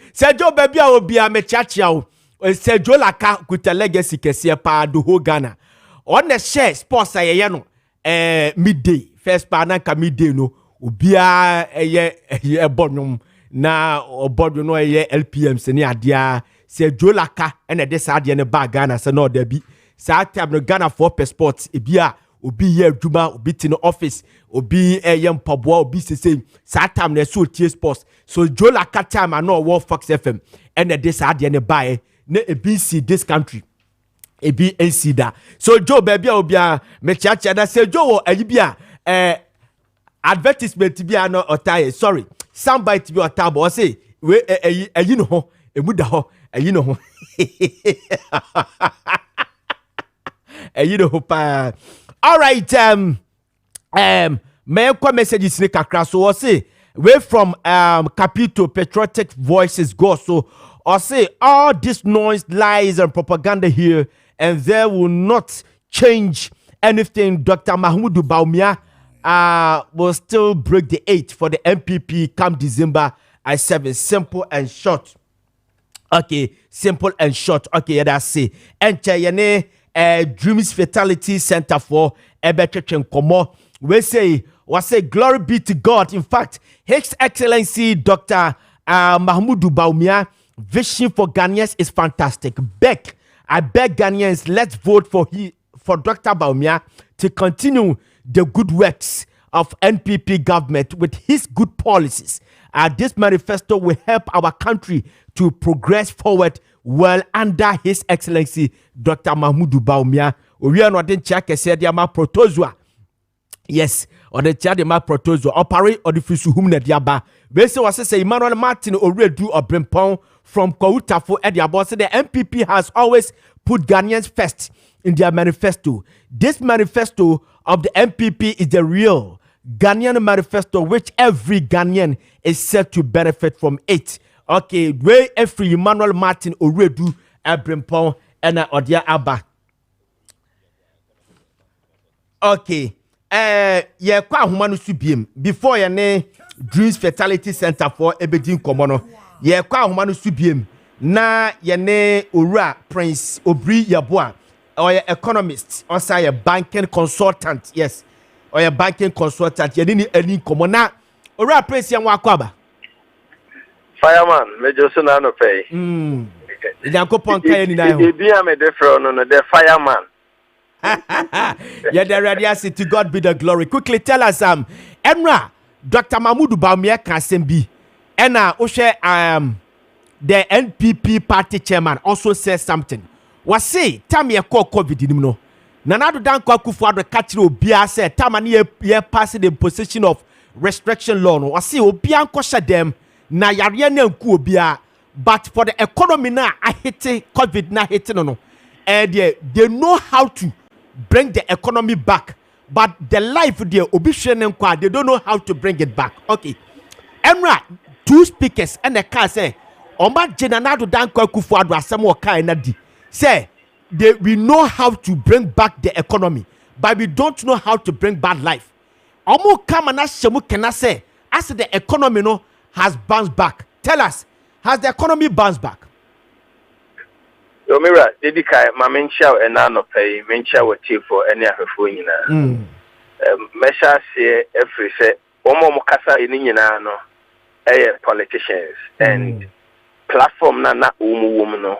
A: baby I will be a mechachiao. Said Jolaka with a legacy kesi pa do whole Ghana. On the share sports I no midday. First pa na ka midday no ubia ye bonum na obodo no ye LPM se ni adia. Se Jolaka and a desade ne bag Ghana se no there be sa time no Ghana for passports ebia obi ye adwuma obi ti no office obi yem paboa obi se sa time na so tie sports so Jolaka time no wo Fox FM and a desade ne buy na ebi see this country ebi NC da so Joe baby obia me chacha da se Joe ayi bia advertisement bia no otaye sorry soundbite bi otabo o say we ayi no ho emu da ho you know, you know, pa. All right, may I messages in the so I say, way from Capito patriotic voices go so, I say all this noise, lies, and propaganda here, and there will not change anything. Dr. Mahmoud Baumia will still break the 8 for the MPP come December. I 7 simple and short. Okay, simple and short. Okay, yeah, that's it. And yene Dreams Fatality Center for Ebetchen Komo. We say glory be to God. In fact, His Excellency Dr. Mahmoud Baumia vision for Ghanaians is fantastic. I beg Ghanaians, let's vote for Dr. Baumia to continue the good works of NPP government with his good policies. This manifesto will help our country to progress forward well under His Excellency Dr. Mahmoud Baumia. We are not in check ma protozoa. Yes, or the child ma protozoa. Operate or the fisu humna diaba. Bese was say Emmanuel Martin Oredu or Frimpong from Koutafo at the boss. The MPP has always put Ghanaians first in their manifesto. This manifesto of the MPP is the real Ghanaian manifesto, which every Ghanaian is set to benefit from it. Okay, way every Emmanuel Martin Oredu Frimpong and Odia Abba. Okay, yeah, kwa humanu subiem before your name Dreams Fatality Center for Ebedin Komono. Yeah, kwa humanu subiem na yene Ura Prince Obri Yabua or your economist or say a banking consultant. Yes. Or a banking consultant, you didn't any common or a press young Wakwaba.
F: Fireman, Major Sunano pay.
A: Yakopon Kayani,
F: a different on the fireman.
A: Yeah, the radiasi to God be the glory. Quickly tell us, Emra, Dr. Mahmoud Baumia Kasembi, Enna Oshe, the NPP party chairman also says something. Was say, Tammy a call COVID, you know. Nanado dan Kwakufu the catch obia said tamani ye passing the position of restriction law no wasi obia nkosha dem na yare na nku obia but for the economy na ahete COVID na hete no they know how to bring the economy back but the life there obi hwene nkwa they don't know how to bring it back. Okay, Emra two speakers and the car say Omba Nanado dan Kwakufu ado asem wo kai na di say we know how to bring back the economy, but we don't know how to bring back life. Omo come and shemu can say, as the economy has bounced back. Tell us, has the economy bounced back?
F: So Mira, dedicate my mention and nano pay, mention what chief for any of the measure say every say, Omo Mokasa in Inano, politicians and platform na woman.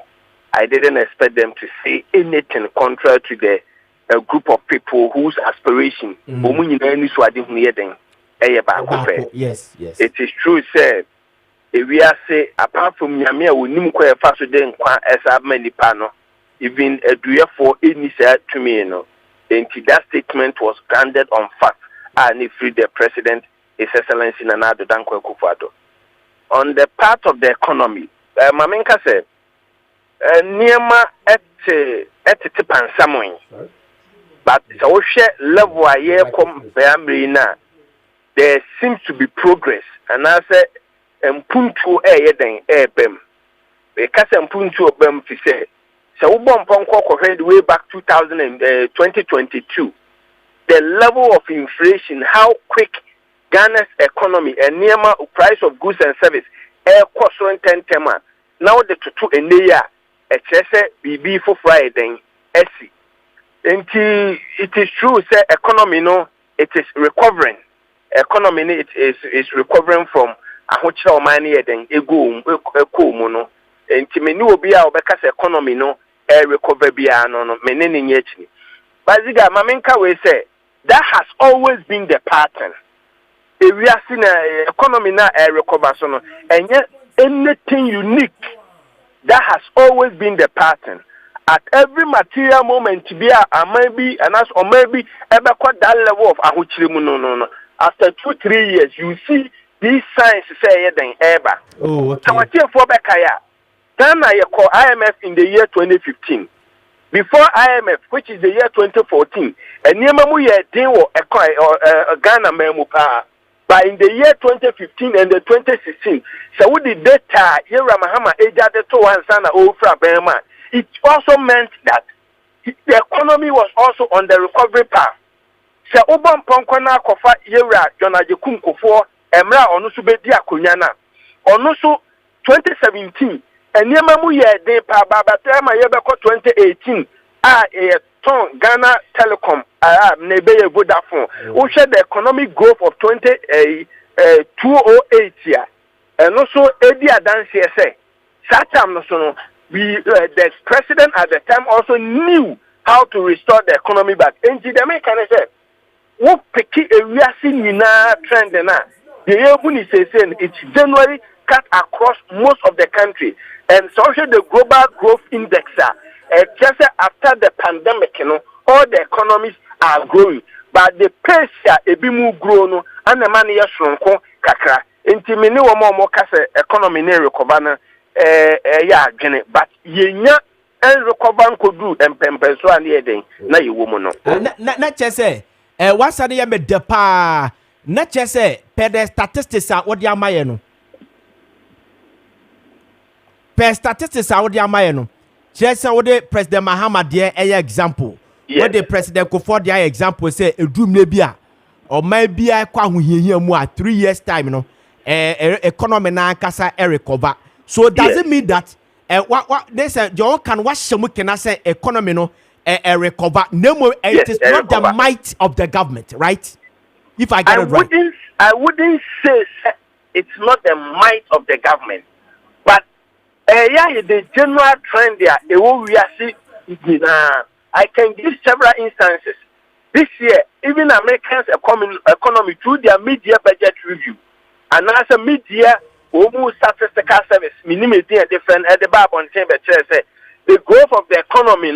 F: I didn't expect them to say anything contrary to a group of people whose aspiration,
A: yes, yes.
F: It is true, sir. If we are say apart from Yamia, we need to fast then as many panel, even a duer for any said to me, and that statement was grounded on fact, and if the president, His Excellency Nana Dankwa Akufo-Addo. On the part of the economy, Mamenka said, Niema at Tipan Samoin, but so level a year come there seems to be progress, and I said, Mpuntu bem. Because Mpuntu bem to say, so way back 2022, the level of inflation, how quick Ghana's economy and near price of goods and service, cost 10 tema. Now the two in the year, BB for Friday, SC. And it is true, say economy it is recovering. Economy it is recovering from a hotel money then ego mono. And many will be our because economy recover no menene nyechni. But Ziega Mamenka we say that has always been the pattern. If we are seeing economy now recover so and yet anything unique that has always been the pattern. At every material moment to be a maybe and as or maybe ever quite that level of ahuchirimu no. After 2-3 years you see these signs say then ever.
A: Oh, okay.
F: So what you for Bekaya? Ghana you call IMF in the year 2015. Before IMF, which is the year 2014, and Niemamu ye deal or Ghana memu pa. But in the year 2015 and the 2016, so with the data Yera Mahama Ejade to one sana Ofra Bema, it also meant that the economy was also on the recovery path. So Obam Ponkona Kofa Yera Jonajekum Kofo Emra Onusu Bedia Kunyana Onusu 2017 and Niemamu ye de pa Baba Tema Yebeko 2018 ton Ghana Telecom Nebeye Vodafone who share the economic growth of 2008 year and also Eddie Adansi say Satam no the president at the time also knew how to restore the economy back. And the American said, what picky area in trend na the year saying it's January cut across most of the country and social the global growth index just after the pandemic, all the economies are growing, but the pace a bit more grown and the money is shrunk kakra. Inti many more economy near recover but yenya and recover could do and pempeso and yeding na you woman.
A: Not just say, what's the yame depa? Not just say, per the statistics are what ya mayeno. Per statistics are what ya mayeno. Just what the President Mahama dear example. What the President Kofi dear example say a doom nebia or maybe I quite here more 3 years time, economy na kasa recover. So does it mean that what they say you can watch some can say economy recover? No more it is not recover. The might of the government, right? If I get it right.
F: I wouldn't say it's not the might of the government. But the general trend there, we are seeing I can give several instances. This year, even Americans economy through their mid-year budget review, and as a mid-year statistical service, minimum different at the bar on chamber say the growth of the economy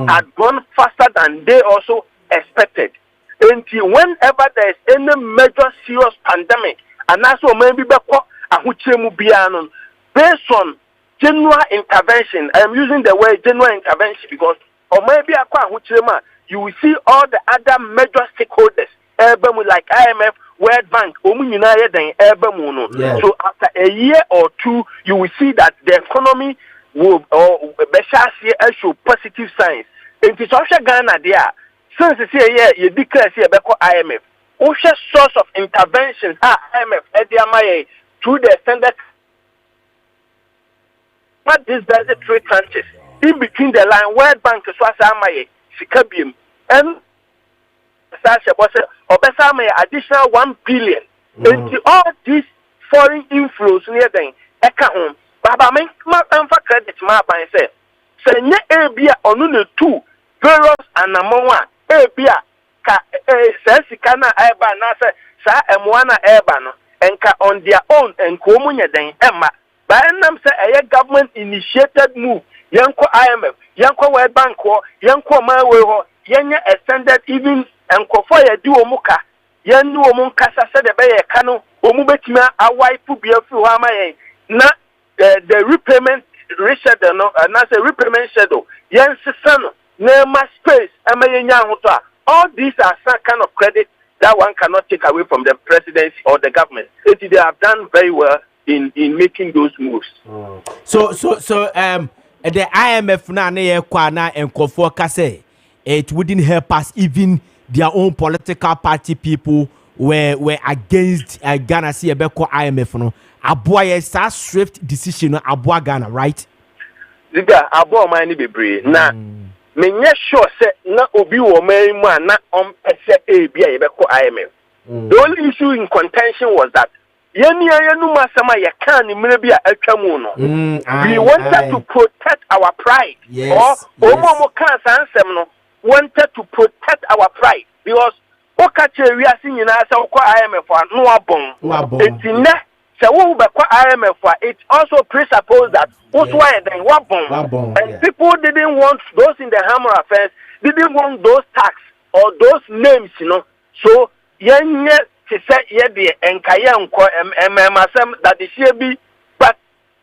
F: had gone faster than they also expected. Until whenever there is any major serious pandemic, and also maybe based on general intervention, I am using the word general intervention because or maybe you will see all the other major stakeholders, like IMF, World Bank, so after a year or two, you will see that the economy will show positive signs. In the social Ghana there, since you say you declare IMF, also source of intervention IMF through the standard. What is the 3 tranches? in between the line World Bank so asamaye sika biem and Sasha was obesama additional 1 billion into all these foreign inflows near them eka home baba me ma emfa credit ma ban say nye ebia onu ne 2 various anamonwa ebia ka sika na eba na say sa emwa na eba no enka on their own enko omunye den emma by nam say a government initiated move yanko IMF yanko World Bank ho yanko mawe ho yenya extended even enkofo ya di omuka yenu omunkasa se de be ye ka no omu betima awaipu bia fi ho amayen na the repayment schedule no na say repayment schedule yen sisa no na ma space amayenya hoto a all these are some kind of credit that one cannot take away from the presidency or the government. They have done very well in making those moves.
A: So the IMF na ye kwa na enkofo ka say it wouldn't help us even their own political party people were against Ghana see ebeko IMF no aboa ye sa swift decision no aboa Ghana, right?
F: Ziega aboa man ni bebre na menye sure say na obi wo man mu na on pese e bia ebeko IMF. The only issue in contention was that yenu masama ye kan ni mre bia atwa mu no. We wanted to protect our pride.
A: Yes,
F: or omo kan sansem no wanted to protect our pride because okache we are seeing na say ko IMF no abon. Etine say wo be ko IMF it also presupposes that what why then wabon. And people didn't want those in the Hammer affairs, didn't want those tax or those names, you know. So yenye to say ye enkaye nko masem that the CB, but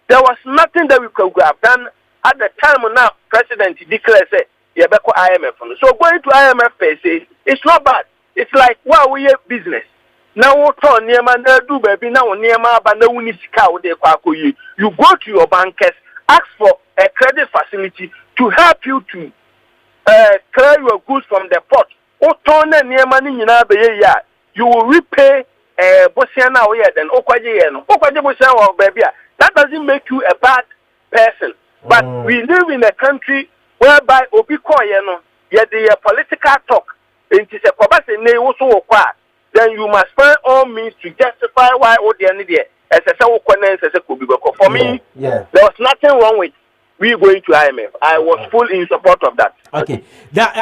F: there was nothing that we could have done at the time. Now president declared say yebeko IMF. So going to IMF per se, it's not bad. It's like wow, we have business. Now what on niema na do baby now niema ba na wuni sika wo de kwa koyi. You go to your bankers, ask for a credit facility to help you to clear your goods from the port. Oton na niema ni nyina be ye ya. You will repay bosiana we then okwaje ye no. Okwaje bosiana wo baby a. That doesn't make you a bad person. But we live in a country whereby obi ko ye no, ye the political talk. Enti se kwabase ne wo so wo kwa. Then you must find all means to justify why all the end there. For me, there was nothing wrong with we going to IMF. I was full in support of that.
A: Okay.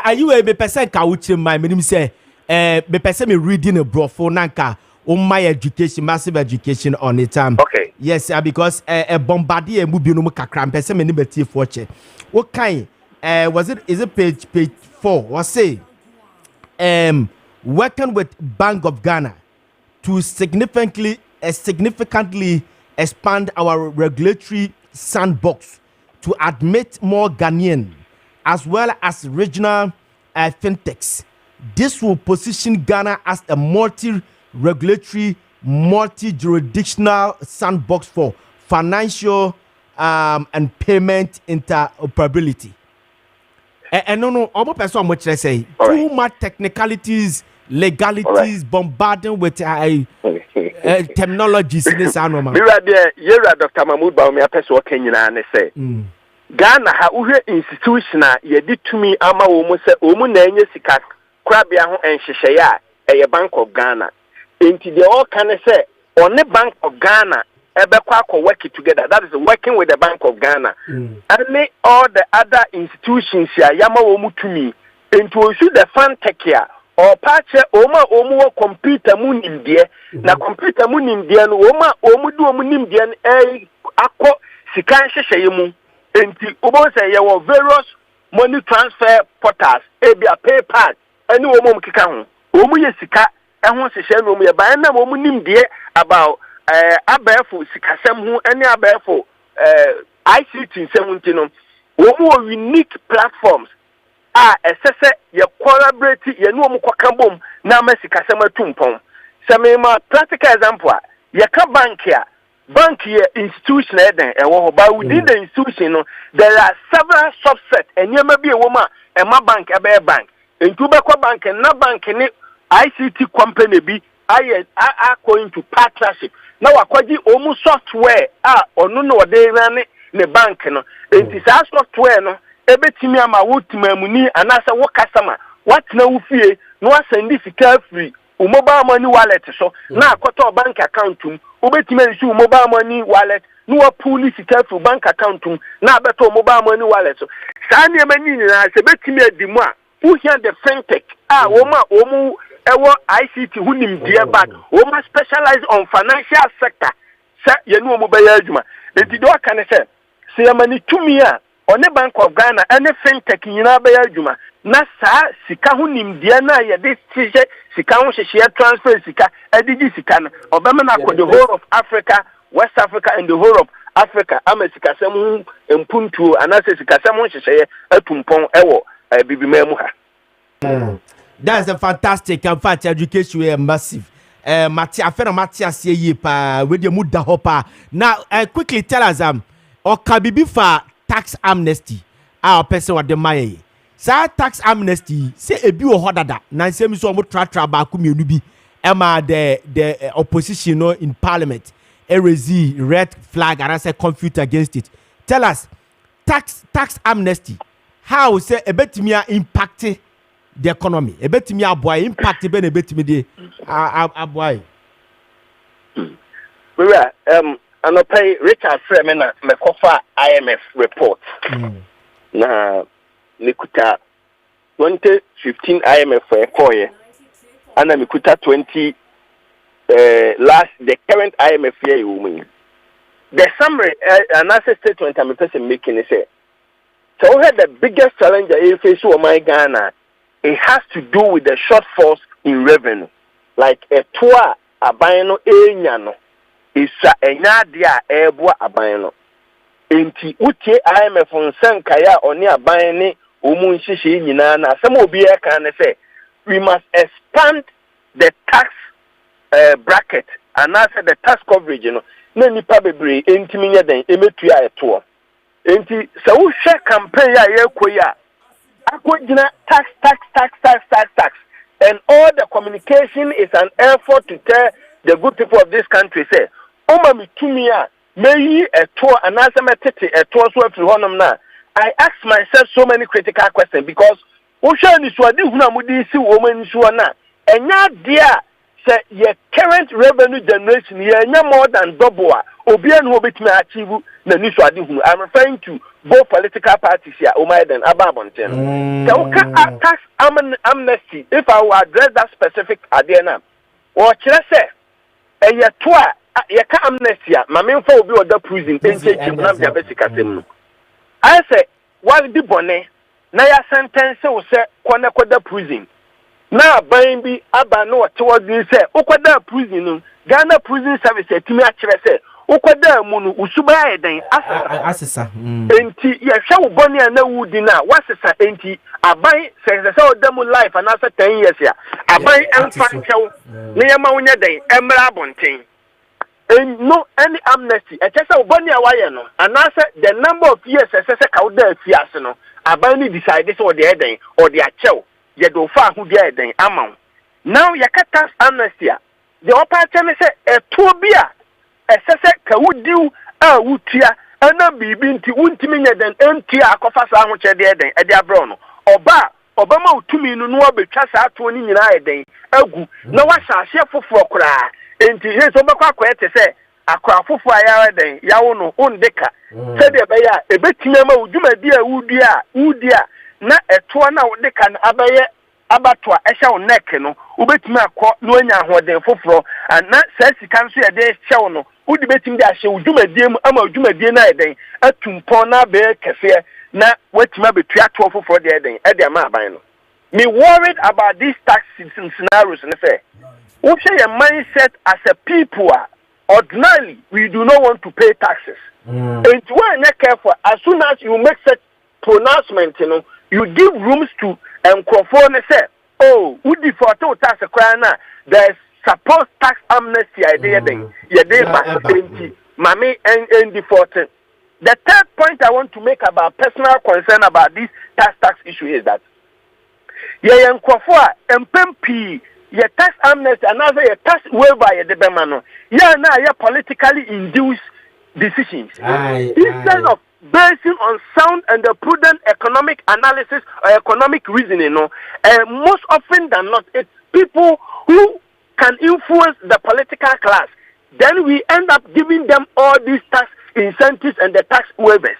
A: Are you a person kauchi my minimum say be person me reading a bro for nanka my education, massive education on the time.
F: Okay.
A: Yes, because a bombardier mubi no kakra person me nibeti fortune. What kind was it? Is it page 4? What say? Working with Bank of Ghana to significantly expand our regulatory sandbox to admit more Ghanaian as well as regional fintechs. This will position Ghana as a multi-regulatory, multi-jurisdictional sandbox for financial and payment interoperability. And no, almost person much I say too much technicalities, legalities, bombarding with terminologies in this anoma.
F: Yera Dr. Mahmoud Baumia person Kenya and say Ghana ha uhe institution ye di tumi ama omu se omu na enye sika krabia ho enhyehyɛ ya eye Bank of Ghana. Enti they all can say on the Bank of Ghana work together. That is working with the Bank of Ghana. And all the other institutions here, yama omu tumi, into the fan take care or patch omu computer munim dear. Na computer munim dear no omu do munim dear ako sikanshe shayemu. Enti obo say there were various money transfer portals, ebia PayPal, any omu kika ho. Omu ye sika ehun sehye no omu ye ba na omu nim dear about abefo sikasem hu any abefo ICT 17 no wo unique platforms essese ye collaborate ye no omukwaka bom na ma sikasem atumpon semema practical example ye ka bank ye institution eden ewo ba within the institution no there are several subsets enyema bi ewo ma ema bank ebe bank entu be kwa bank na bank ni ICT company bi are going to partnership. Now, akwaji omu software onu no de rane ne bank no enti saa software no ebetimi ama wotimamuni anasa wo customer what na wo fie no asend sika free o mobile money wallet so na akoto bank account um obetimi nsi mobile money wallet no wa pull sika free bank account um na abeto mobile money wallet so saa ne mani na se betimi adimu a who hear the fintech omu ewo ICT hunim dear back omu specialize on financial sector sa yenu omu baya adwuma enti do aka ne se yamani tumi a one Bank of Ghana any fintech nyina baya adwuma na sa sika hunim dear na ye de tije sika ho hye transfer sika edigi sika no obema na the whole of Africa, West Africa and the whole of Africa ama sika sem empuntuo anase sika sem ho hye atumpon ewo bibimemu ha.
A: That's a fantastic. In fact, education is massive. Matthias ye pa with your muda hopper. Now, quickly tell us or kabibi for tax amnesty. Our person what the money. Sa tax amnesty say a bill harder that. Now say me so mo tra ba community. Emma the opposition in parliament. Erezi red flag and I say confute against it. Tell us tax amnesty. How say a betimia impacted the economy? A betimia boy impacted ben a betimi a boy.
F: We were and pay Richard Fremena Mekofa IMF report. Na Nikuta 2015 IMF for 4 years. And Nikuta 20 the current IMF year you mean. The summary analysis statement I'm a person making is say so we had the biggest challenge I face to my Ghana. It has to do with the shortfalls in revenue. Like a tour abayano enyano is a nyadia ebwa abayano. Enti utie IMF on sankaya oni abayani umunchishi nyinana. Some obi can say we must expand the tax bracket and also the tax coverage. You know, nani pabebre enti minya den emetua tour. Enti so we share campaign ya yekoya akojina tax and all the communication is an effort to tell the good people of this country say oma mitumia meyi a tour and answer metete a tour so afri honum na. I ask myself so many critical questions because wo share ni so adi huna mudi si wo mani so na enya dia say your current revenue generation ye more than double obi anu obetimi achieve na ni so adi hunu. I'm referring to both political parties here Omaiden Ababonten. So tax amnesty if I will address that specific idea now or say e ye to a ye ka amnesty mame fo obi oda prison enche na bia basic asem. I say what the bone na ya sentence wo say kona koda prison na ban bi aba no towards this say okoda prison no Ghana prison service etimi a kire say okoda mu no usuba eden asesa enti ye hwe wo bone na wudi na wasesa enti aban say odam life and after 10 years ya aban emfa nchew ne yema wonya den emra abonten and no any amnesty e say wo bone awaye no and after the number of years say ka woda afiase no aban ni decide say o de eden or de achew ye do fa hu de eden amount now yakata amnesty the upper channel say e to bia esese ka wudiu a wutua ana bibi nti wuntimi nya den entia akofa sa ho chede eden e de abro no obama utumi no no obetwa sa ato ni nyina eden agu na wahyaahye foforo kora enti yeso obekwa akoyete se akwa foforo aya eden yawo no ondeka se de be ya ebetimi ma udwumadi a wudia na eto na wodeka na abaye abatwa ehya wo neck no ubetimi akọ no anya ahoden foforo ana sa sika nso ye de hyew no udi betimi de ahye udwumadie mu ama udwumadie na eden atumpon na be kese na wetima betua to foforo de eden e de ama aban no me worried about these tax scenarios and say we share your mindset as a people ordinarily we do not want to pay taxes and when you careful as soon as you make such pronouncement you give rooms to and say oh who default tax crana there's supposed tax amnesty idea then yeah they mami and defaulting. The third point I want to make about personal concern about this tax issue is that yeah MPP your tax amnesty another your tax waiver the bemano yeah now you're politically induced decisions. Instead of basing on sound and the prudent economic analysis or economic reasoning, most often than not, it's people who can influence the political class. Then we end up giving them all these tax incentives and the tax waivers.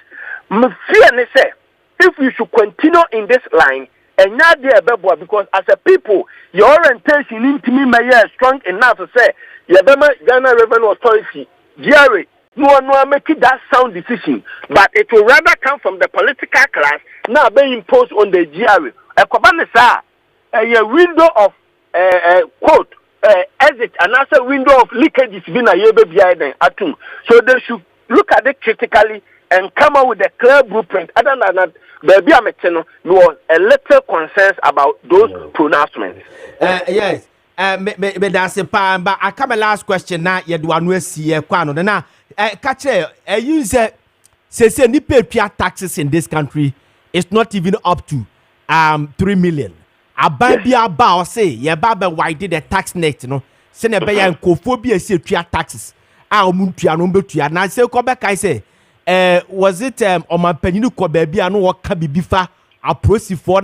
F: Fear say, if we should continue in this line, and not there, because as a people, your orientation into me may strong enough to say, Ghana Revenue Authority, Jerry, no making that sound decision, but it will rather come from the political class now being imposed on the GRA. A window of quote exit and also window of leakage is being a year behind atum. So they should look at it critically and come up with a clear blueprint. Other than that, baby, I'm was a little concerns about those pronouncements.
A: Yes. That's a pan, but I come a last question now. You do one see a quano. Now, catch a user says any pay taxes in this country is not even up to 3 million. A baby about say, yeah, Baba, why did the tax net? No, send a bay and cophobia say taxes. I'll move to number 2. And I say, come back, I say, was it on my penny baby? I know what can be before a process for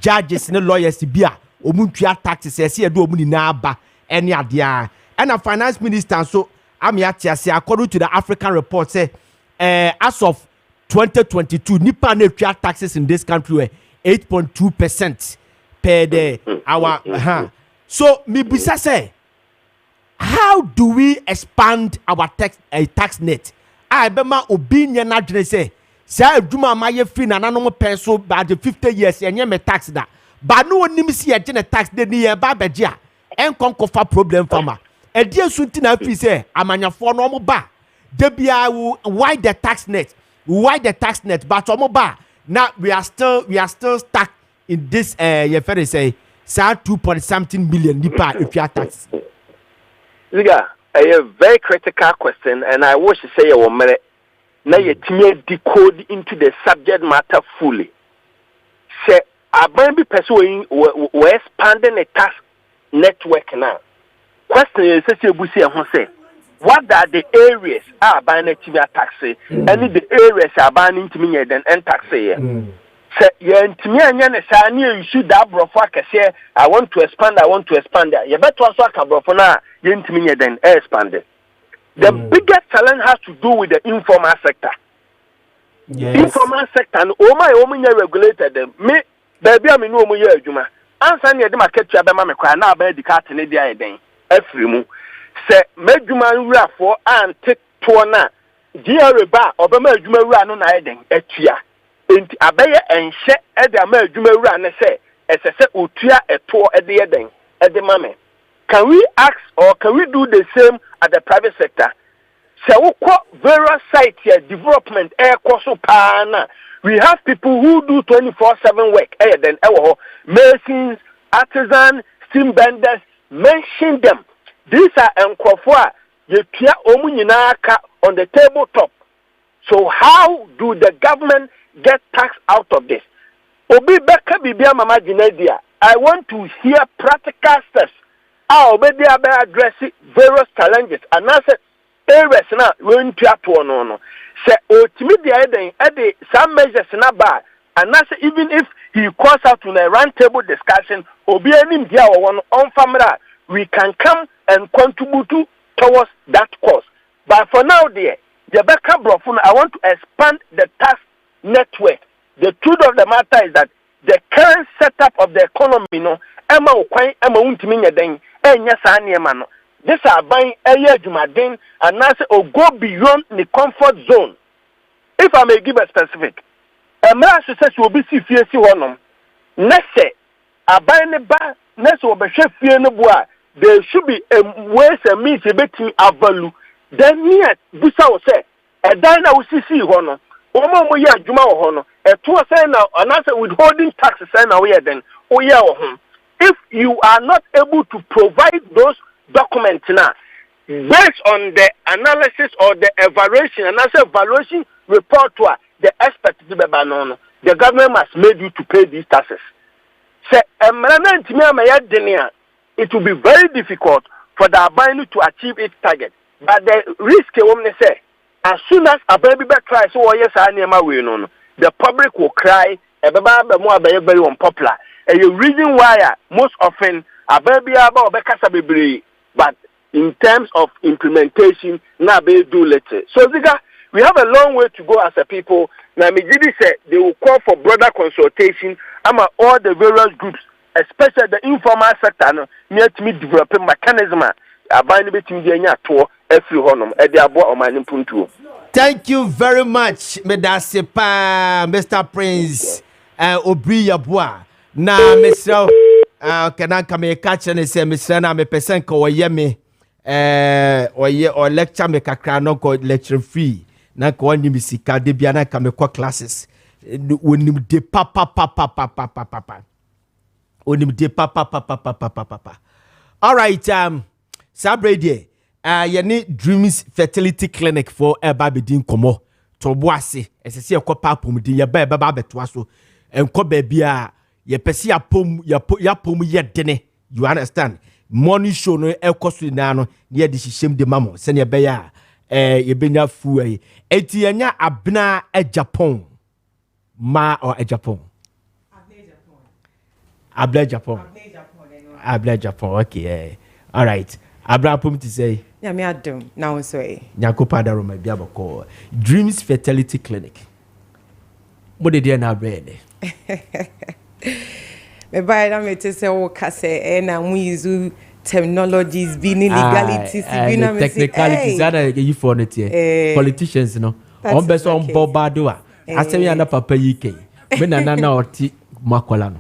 A: judges and lawyers to be. Omuntua taxes say do omuni na ba any adia and a finance minister so amiatia say according to the African report say as of 2022 nipa na tua taxes in this country were 8.2% per day our so me bisa say how do we expand our tax net I bema obi nya na dwene say say aduma maye free na nanom peso by the 50 years enye me tax da. But no one needs to see a tax the near Babajia and conquer problem farmer. A dear Suntina fee say, Amanya for normal bar. Debia why the tax net? Why the tax net? But bar. Now we are still stuck in this you better say 2.something billion nipa if you are tax.
F: Ziega, a very critical question, and I wish to say a woman now you decode into the subject matter fully. Say Abambi pursuing we're expanding a tax network now. Question is what are the areas are buying taxi? Any the areas are buying to me and taxi. Say to me and you should that brofaka say I want to expand there. You better also can brofona yen to me then expand it. The biggest challenge has to do with the informal sector. Yes. Informal sector and my regulated them. Baby, I mean, no more year, Juma. Answer near the market to Abama cry now by the cat in the day. Every move. Say, make Juma for and take Tuana. Dear Bar, Obama Juma run on Iden, Etia. Into Abaya and shed at the Amer Juma run, say, as I said, Utia a tour at the Eden, at the moment. Can we ask or can we do the same at the private sector? So, various sites here, development, air coastal pana. We have people who do 24/7 work. Then masons, artisans, steam benders. Mention them. These are enkwafua. You pia omunyinaka on the tabletop. So how do the government get tax out of this? Obi beka bibia mama Jinedia. I want to hear practical steps. How obedi abe address various challenges. And I said, areas na we to no. Say, ultimately, some measures na bad, and that's even if he calls out to a round table discussion, or be any one on family, we can come and contribute towards that cause. But for now, dear, Rebecca Brofun, I want to expand the tax network. The truth of the matter is that the current setup of the economy, no, Emma Okwai, Emma Untimina Den, and Yasani Emano. This are buying area Jumadin and now or go beyond the comfort zone. If I may give a specific, a man success will be CFC one. Next say, a buying the bar, next will be chef no bois. There should be a ways and means a bit of value. Then yet, Busa will say, a diner will see one. Oma mo ya Juma or a 2 now, another withholding taxes and away then. Oh, yeah, if you are not able to provide those documents now, based on the analysis or the evaluation, and as evaluation report to the expert the government must make you to pay these taxes. Say, it will be very difficult for the Abani to achieve its target. But the risk, woman say, as soon as a baby back cry, so yes, I near my way, no, the public will cry, a baby more very unpopular. And the reason why most often a baby about baby, but in terms of implementation, now they do later. So Ziega, we have a long way to go as a people. Now, Mijidi said they will call for broader consultation among all the various groups, especially the informal sector, near to me developing mechanism.
A: Thank you very much, Mr. Prince Obriyabwa. Na Mr. Can I come a catch and say, Mr. Na me person ko yemi or lecture me kakra no ko lecture free. Na ko ni misika de bia na come ko classes. Onim de papa. Onim de papa. All right, Sabrede, yeni Dreams Fertility Clinic for Babidin Komo, Toboase, as I see a copapum, the Yababa Betwaso, and Kobebia, ye pesi ya pum yet dene, you understand? Money show no el cosinano, near the shame de mamo, send beya, ye benya fue, etianya abna e Japan, ma or a Japan. Abla Japan, okay, all right. Abraham to say,
G: yeah, me adum now so.
A: Nyakopa da Roma biabo call Dreams Fertility Clinic. What did you na bread?
G: Me buy that me to say o kase na we use terminologies being legalities being
A: technicalities that you for it here. Politicians no. On be so on bobado a. Asemi ana papa yike. Me na oti makola no.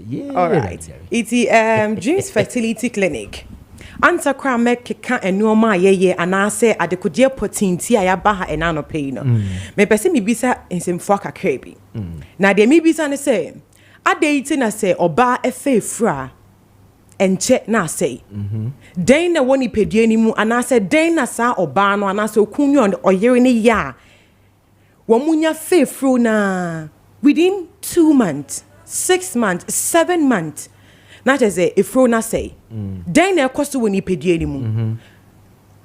G: Yeah. All right. It's Dreams Fertility Clinic. Answer kra mekeka enoma ye anase adekodie potinti ayaba ha enano pay no. Me pese mi bisa ensemfo kakra bi. Na de mi bisa ne se adeiti na se oba efe fra enche na say. Den na woni pedie ni mu anase den na sa oba no anase okunyo oyere ne ya. Wo munya fe fru na within 2 months, 6 months, 7 months. Not as a ifro na say. Then na kosto woni pedie ni mu.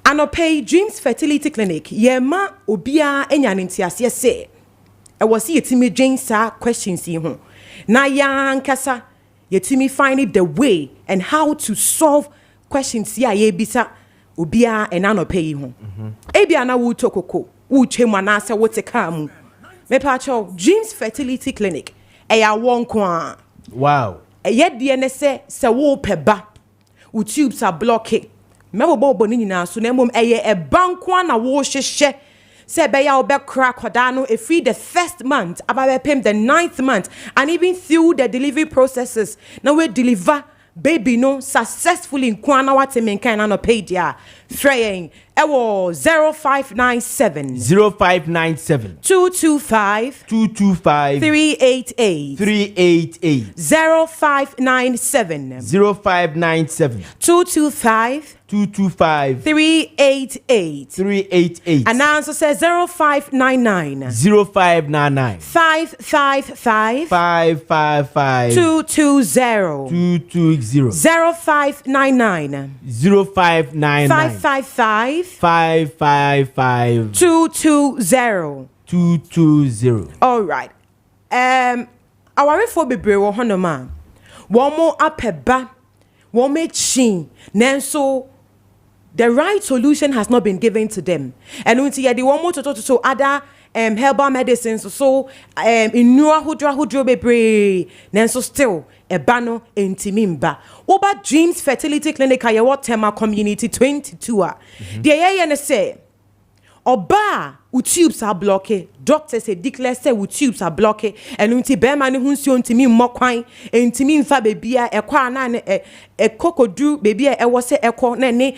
G: Anope Dreams Fertility Clinic yema obia enya ntiase se. E was yetimi dwen sa questions yi ho. Na ya nkasa yetimi find the way and how to solve questions ya ye bisa obia enanope yi ho. Ebia na wo tokoko, wo twemu na se wo teka mu. Me pacho Dreams Fertility Clinic eya won kwa.
A: Wow.
G: Yet the NSA se wo peba. U tubes are blocked. Memo bobo ni na so na mom eye e bankwa na wo hwehwe. Se be ya obe crack hodano e free the first month, about pay the 9th month, and even through the delivery processes. Now we deliver baby no successfully in kwana wate menkan na no pay dia. Fraying ewo 0597 225 388 0597 225 388 and now also says 0599 555 220 0599 555 220. All right. Our for bebre wo hono ma. Wo mo apeba. Wo me chin. Nenso the right solution has not been given to them. And until ya the one more to so other herbal medicines so in new hudro bebre. Nenso still a bano intimimba. Oba Dreams Fertility Clinic ayawa tema community 22 the say oba tubes are blocked. Doctors say declare say tubes are blocked and unti be man hu nsi ontimi mmokwan entimi mfa bebia ekwa na e kokodu bebia e wo se ekọ na ne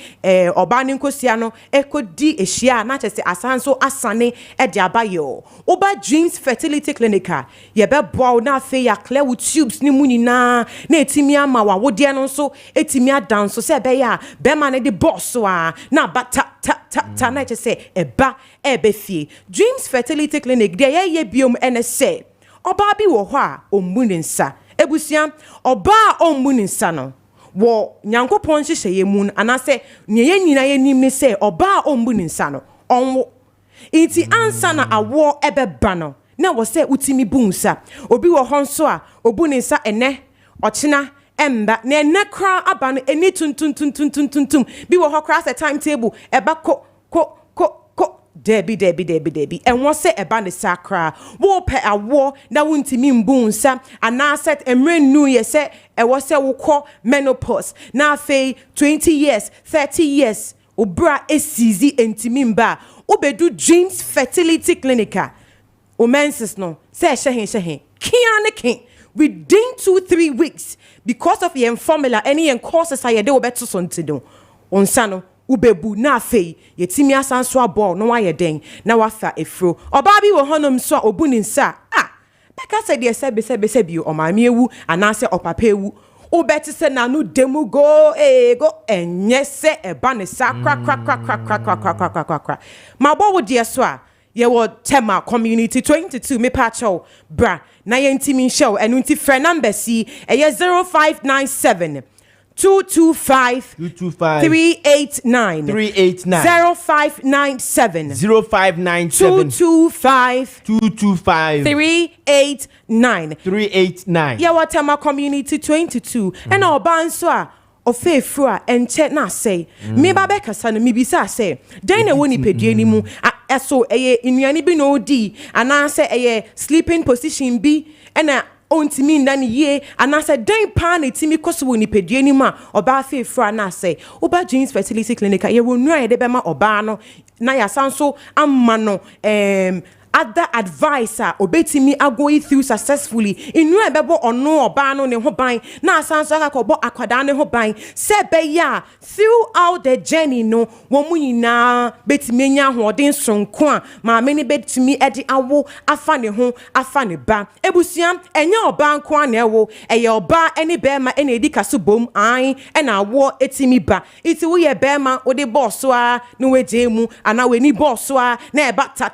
G: oba ne nkosia no ekodi ehia na chese asanso asane e de abayo oba Dreams Fertility Clinic ye be boa na afa ya clear tubes ni mu nyina na etimi ama wa wode no so etimi adanso se be ya be man de boss wa na bata ta na chese eba ebe fie Dreams Fertility Clinic de ye biom NSA oba bi wo ho a ombuni nsa ebusia oba ombuni nsa no wo nyankopon hyehyeye mu anase ne ye nyina ye nim ne se oba ombuni nsa no onwo inti ansa na awo ebeba no na wo se utimi bunsa obi wo hon so a obu ne nsa ene ochina emba na ene kra aba no eni tuntuntuntuntuntuntum bi wo ho kra se timetable eba ko Debbie. And what say about the sacra? War pe a war that won't mean boon, sir. And now set and ren new year set and what say will call menopause. Now fay 20 years, 30 years. Obra is easy and timimba. Obedu dreams fertility clinica. O menses no. Say shahin. King. Within 2-3 weeks, because of your formula, any courses I do better son to do. On sano. Ubebu na fei yetimi asanso abo no wa yeden na wafa efro oba bi wo honom so obu ni nsa beka se de sebe bi o maami ewu anase opapa ewu ubeti se na no demu go enye se eba ne sa kra mabo wo de so a ye wo tema community 22 me pa chow bra na yentimi show enu nti frɛ number si 0597 225 389 0597 225 389 ya watama community 22 and oban so a ofefru a enche na say me ba be kasa no me bisa say den na woni pedue ni mu eso eye inuane bi no di ana say eye sleeping position bi na ontimi ndani ye anase den pa na timi koso woni pedue ni ma oba afefru anase oba jeans fertility clinic ye wonu aye de be ma oba no na ya sanso amma no other advisor obetimi agoing through successfully inu ebebo ono oba no ne ho ban na asanso akakobo akwada ne ho ban se be ya throughout the journey no wo mu nyina betimi nya hoden sonko a ma me ne betimi edi awo afa ne ho afa ne ba ebusia enya oba nko a na ewo eye oba eni be ma eni edi kaso bom an ena awo etimi ba iti wo ye be ma odi boss a no weje mu ana we ni boss a na eba ta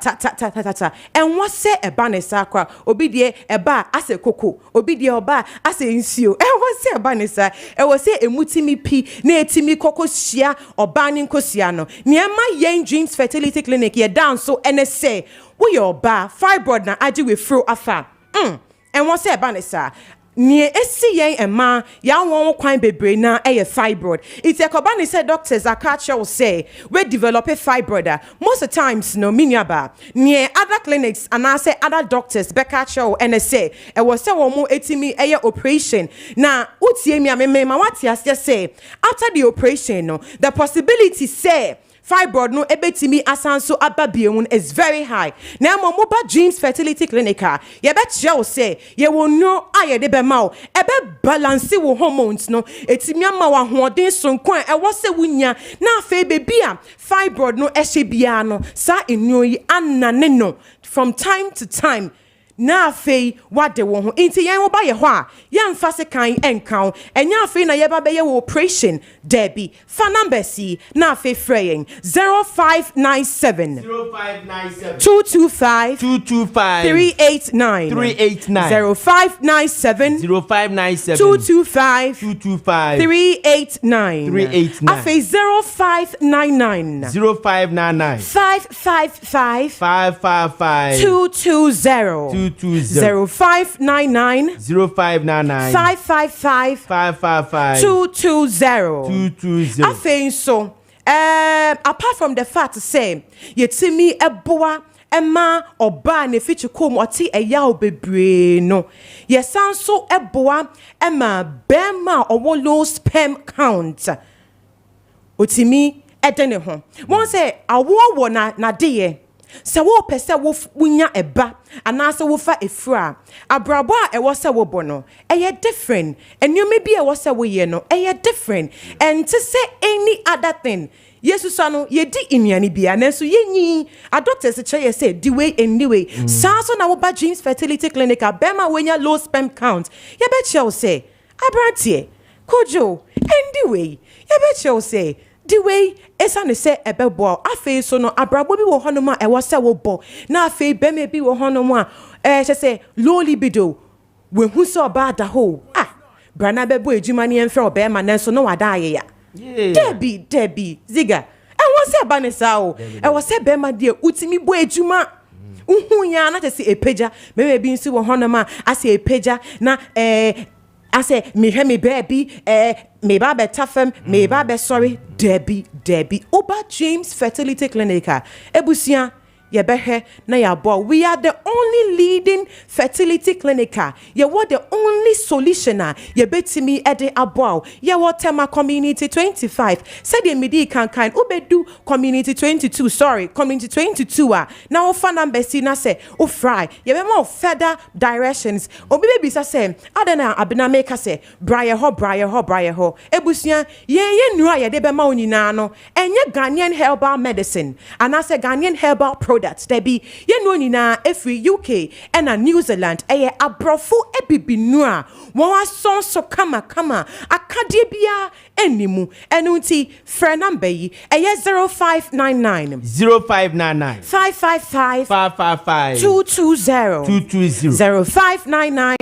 G: and what say a banner sacra, obedie a bar as a cocoa, obedie oba as a insio, and what say a banner sa, and was say a mutimi p, near Timmy Coco Shia or Banning Cosiano, near my young dreams fertility clinic, ye down so and say, we your bar, fibroid na aji with through afar. And what say a banner sa. Near SCA and ma, ya won't quite be brain now a fibroid. It's a Kobani said doctors are catcher say we develop a fibroid. Most of the times no minyaba. Near other clinics and I say other doctors Becca show and say it was so more 80 a operation. Now utie me what just say after the operation no the possibility say fibroid no ebetimi asanso ababiun is very high. Now moba dreams fertility clinica. Ye bet you say ye will know aye de be ma ebe balance wo hormones no etimi ama wa hoden sonkwan e wo se wunya na afa baby a fibroid no ehye bia no sa enyo yi anane no from time to time. Na afei wade wo ho inti yen wo ba ye ho a yen fa se kan enkan enya afei na ye ba be ye operation debi fa number C na afei freying 0597 225 389 0597 225 389 afei 0599 555 220 0599 555 220 afei so apart from the fact to say yetimi eboa Emma oba ne fichi kom oti eya obebre no yesan so eboa Emma bema owo low sperm count otimi edene ho won say awo wo na de se wo pese wo wunya eba anase wo fa efra abrabo a ewo se wo bono eye different enyo bi ewo se wo ye no eye different and to say any other thing Jesus ano ye di inuani bia nanso yenyi a doctors say say the way anyway sanso na wo ba dreams fertility clinic abema wenya low sperm count ye be che say abrantie kojo anyway ye be che say the way esa ne se ebebo afei so no abrabo bi wo hono ma e wo se wo bo na afei be me bi wo hono ma che say low libido we hu so ba da ho brana bebo ejuma ne enfe obe ma nanso no wada aye ya Debbie Ziega and say banesa o e was say be ma de utimi bo ejuma uhu ya na tese epeja me bi nsi wo honoma ase epeja na I say me he me baby me ba better fem me ba be sorry Debbie Oba James Fertility Clinic ebusia ye behe na ya bo. We are the only leading fertility clinic. Ye what the only solution ye betimi ede abo. Ye what tema community 25 said ye midi kan ubedu community 22 community 22 now ofa number si na say o fry ye be more further directions obi be bisa say adana abina make say braye ho ebusia ye nura ye de be ma onina no enye Ghanaian herbal medicine and I say Ghanaian herbal products there be ye no nyina every UK and New Zealand abrofo ebibinua won so kama akade bia enimu enunti frɛ number yi 0599 555 220 0599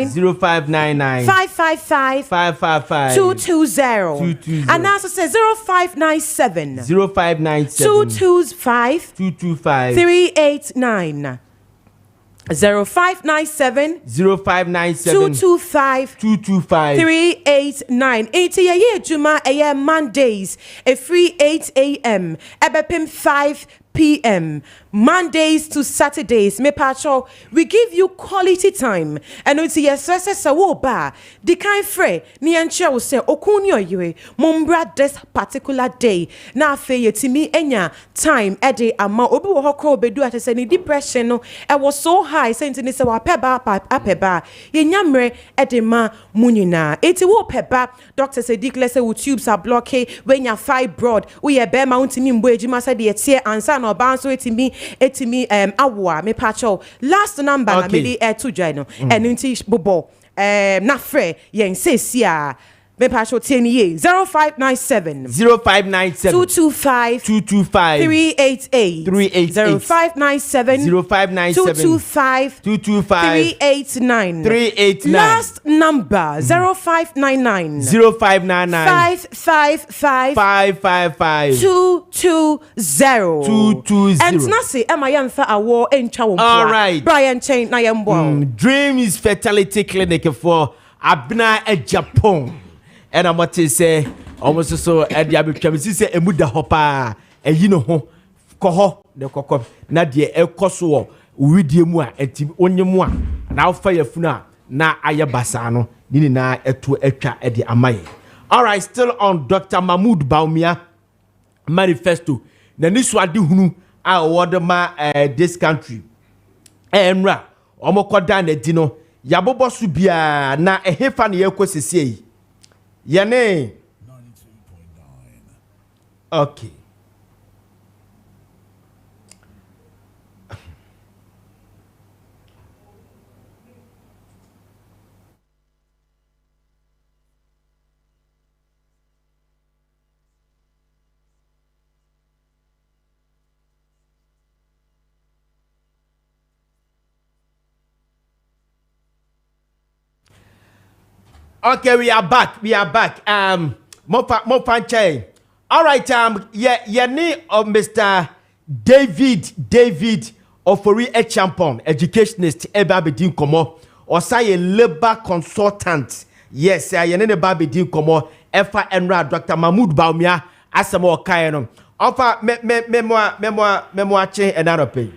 G: 555 220 and also say 0597 225 389 0597 225 389 80 Juma Mondays a free 8 a.m. Ebepim 5 p.m. Mondays to Saturdays. Me pacho, we give you quality time. And it's yes, ba. The kind free ni anche will say okunyo yue mumbra this particular day. Na fe yetimi enya time ede ama obi wo hokro bedu ate say ni depression no e was so high saying ni say wa peba ye nyamre ede ma munina. Eti wo peba doctor say declare say wo tubes are blocked when ya fibroid we ye be ma untimi mbo ejuma say de tie ansa no banso etimi awa me pacho last number na me di to join no enunti bobo na frɛ yen sesia me pacho 0597 225 388 0597 225 389 last number 0599 555 220 and nasi am I am for awo encha wo
A: all right
G: Brian Chain na yembo
A: Dreams Fertility Clinic for Abna Japan. And I'm what to say almost so at the Abicam say a muda hopa a ho coho the coco Nadia El Coso with you more and Tim Onyamwa now fire funa na ayabasano nina etu echa at the Amaye. All right, still on Dr. Mahmoud Baumia manifesto. The Niswadi Hunu award ma this country. Emra omokoda ne dino yabobo subia na ehefa ne yakosese Yane 92.9. Okay. Okay, we are back. More chain. All right, yeah, name of Mr. David Ofori Echampon, educationist, eba bedin komo, or say a labor consultant. Yes, I name eba bedin komo, Efa Enra, Dr. Mahmoud Baumia, Asamo Kayanom. Offer memoir chain and other pay.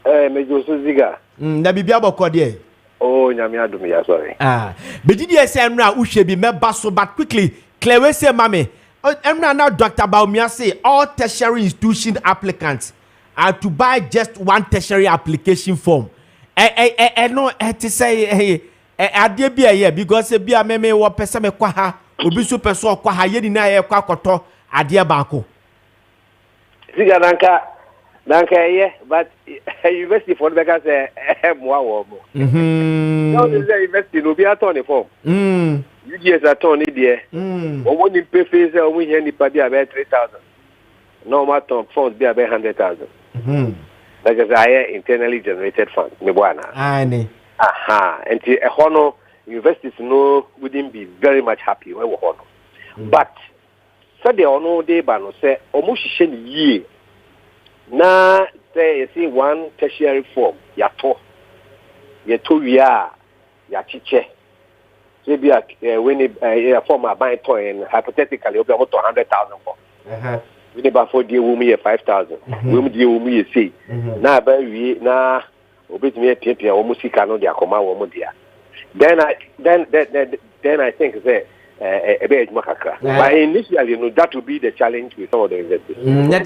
F: Major Ziega.
A: Nabibiabo Codier.
F: Oh, Nyamia Dumia, sorry.
A: But did you say Emra Ushebi Mebaso, but quickly, Claire say, Mammy, Emra now Dr. Baumia say all tertiary institution applicants are to buy just one tertiary application form. No, to say, I did be a year because a beer meme or pesame quaha, Ubisu Peso Quaha Yedina Quacoto, Adia Banco.
F: Ziega Danke, yeah, but university for the because more. Now the university no be attorney form. You get attorney there. Or when you pay fees, we hear the party about 3,000. Normal term funds be about 100,000. Like as I internally generated fund. Me buana. Aha, and the universities no wouldn't be very much happy when we honor. But
H: said the ono de ba no say omo hihye ni yie na say you see one tertiary form yato wia ya chiche say be when a form buy toy and hypothetically obi about 100,000 for we about for the woman 5,000 we the woman say na ba wi na obetimi piapia wo musika no de akoma wo dia then I think say a bit makaka. But initially, you know, that would be the challenge with all the investors.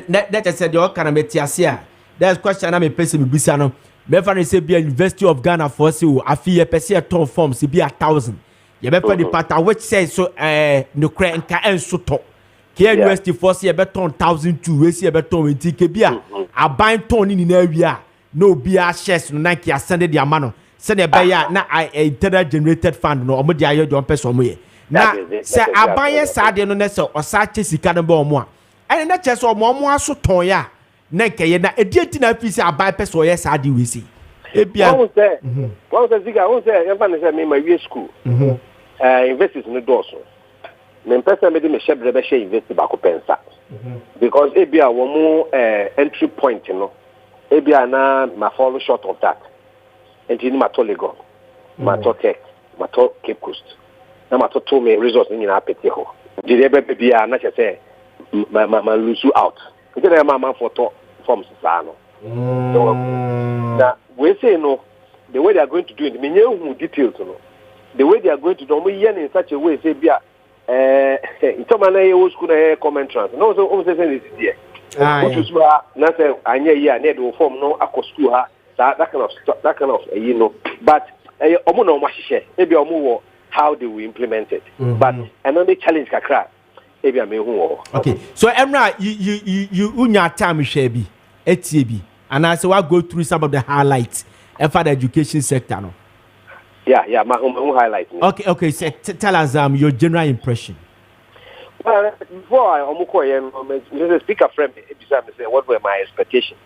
A: That I said, you can make Tiasia. There's question I'm a person with Bisano. Beverly say be a University of Ghana for you. I feel a person ton forms to be 1,000. You better the part which says so no crank and so talk. Here University for see a better 1,002, we see a better 20 kbia. I buy ton in area. No beer shares no Nike ascended the amano. Send a buyer na I internal generated fund no omo dia don't person mo. Na say abaye sade no nese osache sika no ba omo a ene na che so omo aso ton ya na nkeye na edienti na afisi abaye person ye sade we si ebia
H: won say Ziega won say e fa ne say me ma wie school investors no doors me person me de me shebre be share invest ba ko pensa because ebia wo mo entry point no ebia na ma fall short of that enti ni ma to Lagos ma to Tech ma to Cape Coast na mato to me resource ni na apete ho did ebe bia na che say ma lose out nti na ma photo forms sa no na we say no the way they are going to do it me hu details no the way they are going to do mo yen in such a way say bia ito ma na ye school na comment trans no so say this there which is why na say anya here na the form no akọ school ha that kind of you know but omo na omo hihye e bia omo wo how they will implement it. But another challenge kakra maybe I'm
A: okay, so Emra, you unya time shebi etiebi and I say we go through some of the highlights for the education sector no.
H: Yeah, my own highlight.
A: Okay, so tell us your general impression.
H: Well, before I the speaker friend say what were my expectations,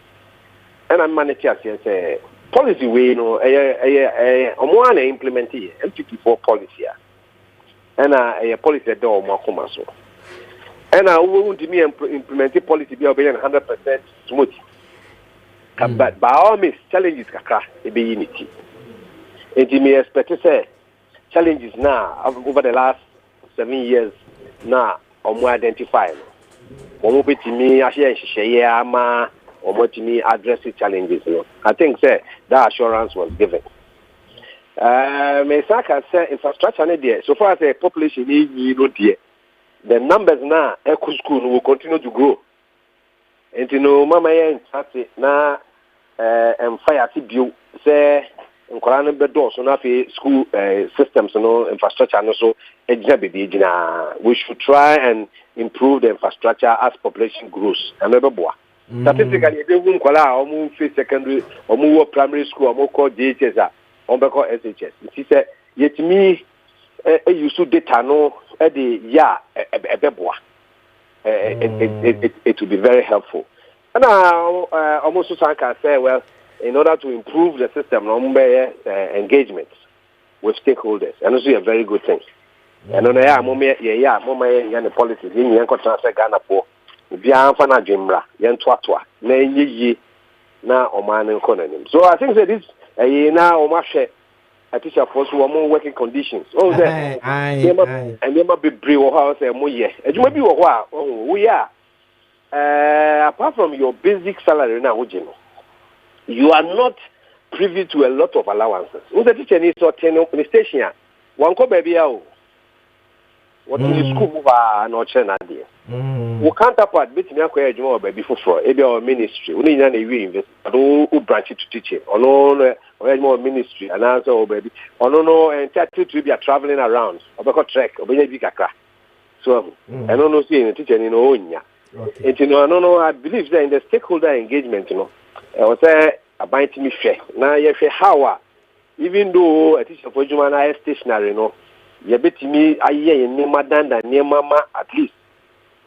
H: and I'm managing to say policy way, you know, one implement MPP4 policy, and a policy that do more commercial. And I won't me implement policy be 100% smooth. But by all means, challenges be unity. And me expect to say challenges now over the last 7 years now more identified. One be to me, I or what me address the challenges. You know, I think that assurance was given. Mesaka say infrastructure there. So far as the population is there, the numbers now eco school will continue to grow. And you know, mama yen tati na fire to build say in Korana bedo so na school systems no infrastructure no so we should try and improve the infrastructure as population grows. And statistically, they won't call out almost secondary or more primary school or more called JHS or called SHS. She said, yet me, you should data no, it will be very helpful. And now, almost can say, well, in order to improve the system, engagement with stakeholders, and also a very good thing. And on the policies, you can transfer Ghana for. Bianfa na dwemra yentwatwa na enyiyi na oman nkonanim. So I think that this na omahwe teacher for so more working conditions. Oh say and never be brave or how say mo ye. Adwuma bi wo ho a we are apart from your basic salary na wojino. You are not privy to a lot of allowances. Who the teacher needs to attend the station a wan ko baby a o. What in school move na ochena there. We counterpart between a job baby for a ministry. We need a invest, who branch it to teaching, or no more ministry, and answer baby, or no, and to be traveling around, or back track, or be a big crack. So, I don't know, seeing a teacher in Onya. And you know, I don't know, I believe that in the stakeholder engagement, you know, I was a bind me fair. Now, you say, how, even though a teacher for Jumana stationary, you know, you bet me, I hear in Madame and near Mama at least.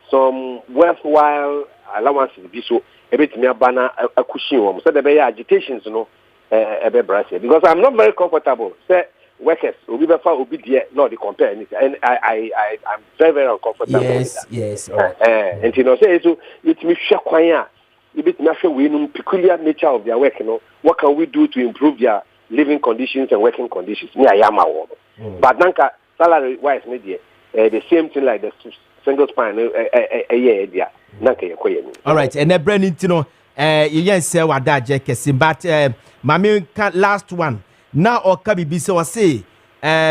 H: Some worthwhile allowances be so a bit near banner a cushion. So there be agitations, you know, because I'm not very comfortable. Say workers will be better will be there not the compare anything, and I'm very very uncomfortable with that.
A: Yes.
H: And you know say so it me share kwanya you bit me share we no peculiar nature of their work, you know, what can we do to improve their living conditions and working conditions? Me ayama wo. But nanka salary wise me there the same thing like the single span year there nanka yekoye.
A: All right, and the brand you know yes say wada je Kessben, but mami last one now or kabibi say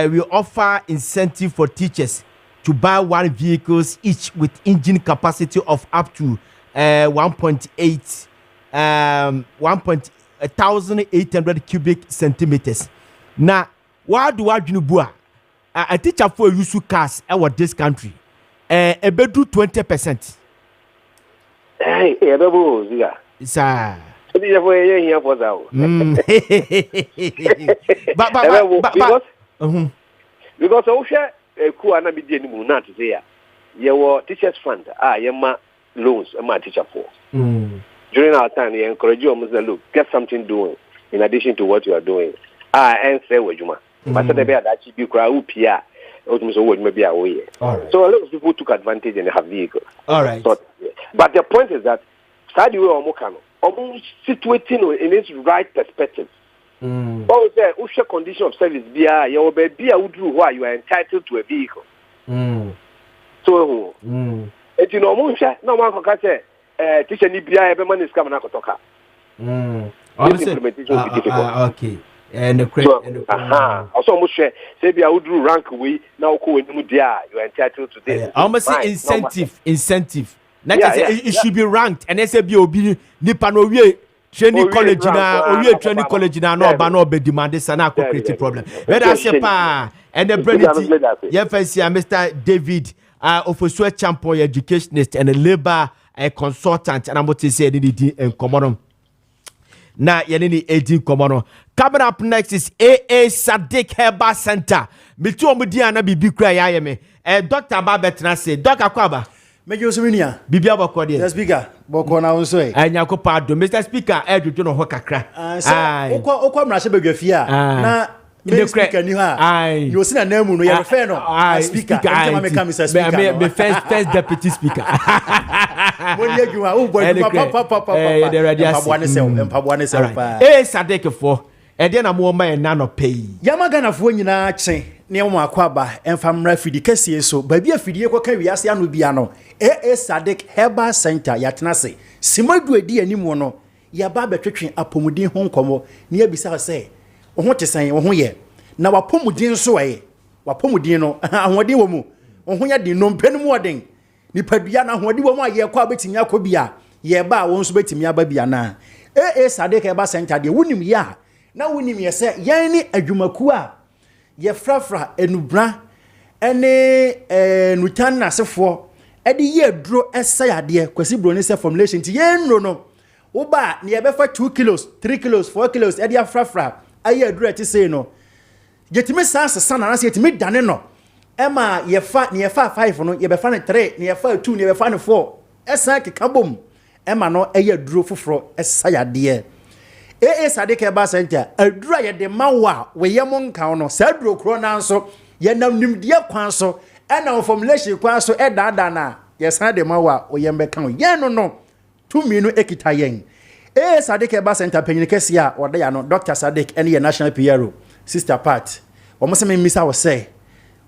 A: we offer incentive for teachers to buy one vehicles each with engine capacity of up to 1,800 cubic centimeters. Now, why do I do a teacher for use cars at this country? A bed do 20%.
H: Hey, Ziega.
A: Sir.
H: Because Osha Kuana be the Muna to say, you were teachers fund, yama loans, my teacher for. During our time, we encourage you almost look, get something doing in addition to what you are doing. And say what you want. But the bear that you cry, upia, ultimately, maybe away. So a lot of people took advantage and have vehicles.
A: All right.
H: But the point is that, Sadi Omokano, almost situating in its right perspective. What was the condition of service? Be a why you are entitled to a vehicle. So, and you know, no one can say, teacher Nibia, every man is coming out of Toka. Implementation will be difficult.
A: Okay. And the
H: also almost say, I would do rank away now. You are entitled to this.
A: I almost say incentive. It should be ranked, and SAB Nipano training college now, or training college now, no, be demanded, sana create problem. Let us say, and the Brennity, Mr. David, officer champion educationist and a labor consultant, and I'm what to say, in common. Now, you need 18 common. Coming up next is AA Sadiq Herbal Center. Mitu Omudiana Bibi Krayame, Dr. Babetra say, Dr. Kwaba.
I: Mejo Suminia,
A: Bibia Bokodi.
I: The speaker, Bokona also.
A: And Yakopado, Mr. Speaker, Edu Jono Hokakra.
I: Oko Mrashabegafia. Na the speaker knew her. You see a name, you are a fan of speaker. I come as a speaker. The
A: first deputy speaker.
I: When you are, oh boy,
A: the radio. Sadek for. And then I'm more man none of pay.
I: Yamagana for you na chain. Near Makwaba and Famra Fidi Kessie so, baby a Fidi Kokavias and Rubiano, Sadiq Herbal Center, Yatnase, Simadu di animono, Yababa Triction Apomudin Hong Como, near beside say, what to say, oh, yeah. Now a pomudin so a Wapomudino, and what do you want? Oh, when you did no pen warding. Nipadiana, what do you want? Ye quabiting Yakobia, ye ba won't bet me a babiana. Sadiq Herbal Center, the winning ya. Now winning me say, Yanni a Jumakua. Ye frafra enubra ene nutan na sefo e de ye dro esaya de kwasi bro ne se formulation ti ye nro no wo ba ne ye be fa 2 kilos 3 kilos 4 kilos e de frafra aye dro ti say no yetimi sansa na se yetimi dane no e ma ye fa 5 no ye be fa ne 3 ne ye fa 2 ne ye be fa ne 4 esa keka bom e ma no e ye dro foforo esaya de Sadiq Herbal Center, a dry de mawa, we yamon couno, Sadro Cronanso, Yanam Nimdia Quanso, and our formulation Quanso Edadana, yes, I de mawa, or Yambe Count, no, 2 minutes ekitayeng. Sadiq Herbal Center, Penikesia, or they are not Dr. Sadiq, any national Piero, Sister Pat, or must I miss our say,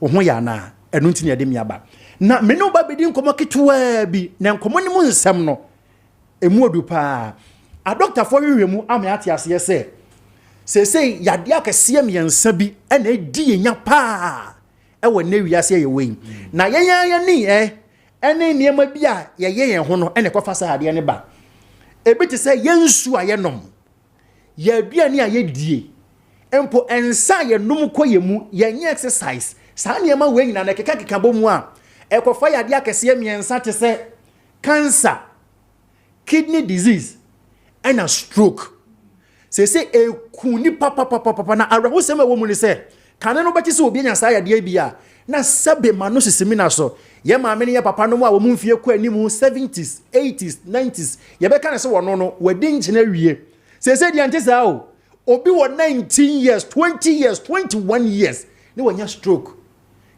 I: Omoyana, and Nuntia de Miaba. Now, me no baby didn't come to be, Nam Communion Samno, a modupa. A doctor for you, I'm at yes, say, Yadia can see me and Sabi, and a dear pa. I will never say away. Now, and near my beer, and honor, and a coffasa, the aneba. A bit to say, Yensu, I am. Ye be near ye dear. Empo and say, no koyemu, ye exercise. Sanya wing and a kakabomwa. A coffaya dia can see me and such say, cancer, kidney disease. And a stroke. Say a kuni papa na arahu sema woman say. Can nobody so be ansaya de bia. Na sabe manosi semina so. Ye ma many papa no wa woman fie ko animu 70s, 80s, 90s. Ye be kan say wono no wedding gina wie. Say the antisa o. obi wɔ 19 years 20 years 21 years ne wanya stroke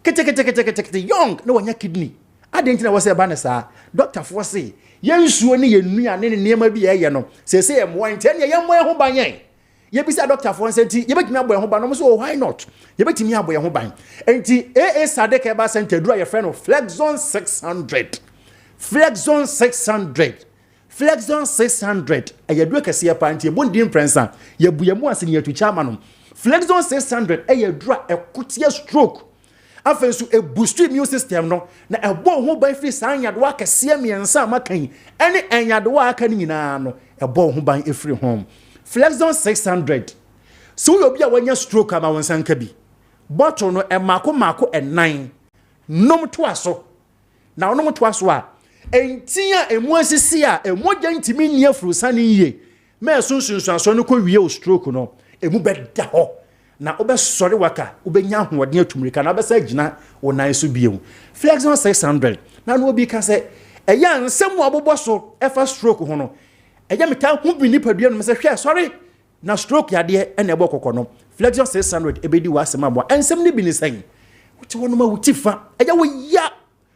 I: kete young ne wanya kidney adentina wɔ sɛ ba ne saa doctor for say yensuo ne yenua ne nneɛma bi ɛyɛ no sese yɛ mo ntɛ ne yɛ mo ho ban yɛn yebisa doctor for say nti yebetimi abɔ ho ban no so why not yebetimi abɔ ho ban nti AA Sadek Eba Center dura yɛ friend of Flexon 600 Flexon 600 Flexon 600 ayadua kase pa nti ebondin prensa yebuyamu ase ne yatu chama no Flexon 600 ayadura ekotia stroke afenso e boost immune system no na ebo ho ban free san yadoa kase miensa makan ene enyadoa aka ni nyina no ebo ho ban efiri home Flexon 600 so you obi a wanya stroke ama wonsanka bi bottle no mako enan nom to aso na nom to aso a entia emu asisi a emogya ntimi ni afuru sane yiye me sunsunsu aso no ko wie o stroke no emu beda ho na obesori waka obenya hoɔden atumrika na obesa gina onan so biemu Flexon 600 na no obi ka se eya nsɛm abobɔ so efa stroke ho no eya meta ho bi ni padua no me se hwɛ sorry na stroke yade ene ebo kokɔ no Flexon 600 ebedi wa asɛm abo ensɛm ni bi ni sɛn wote wono ma wutifa eya wo ya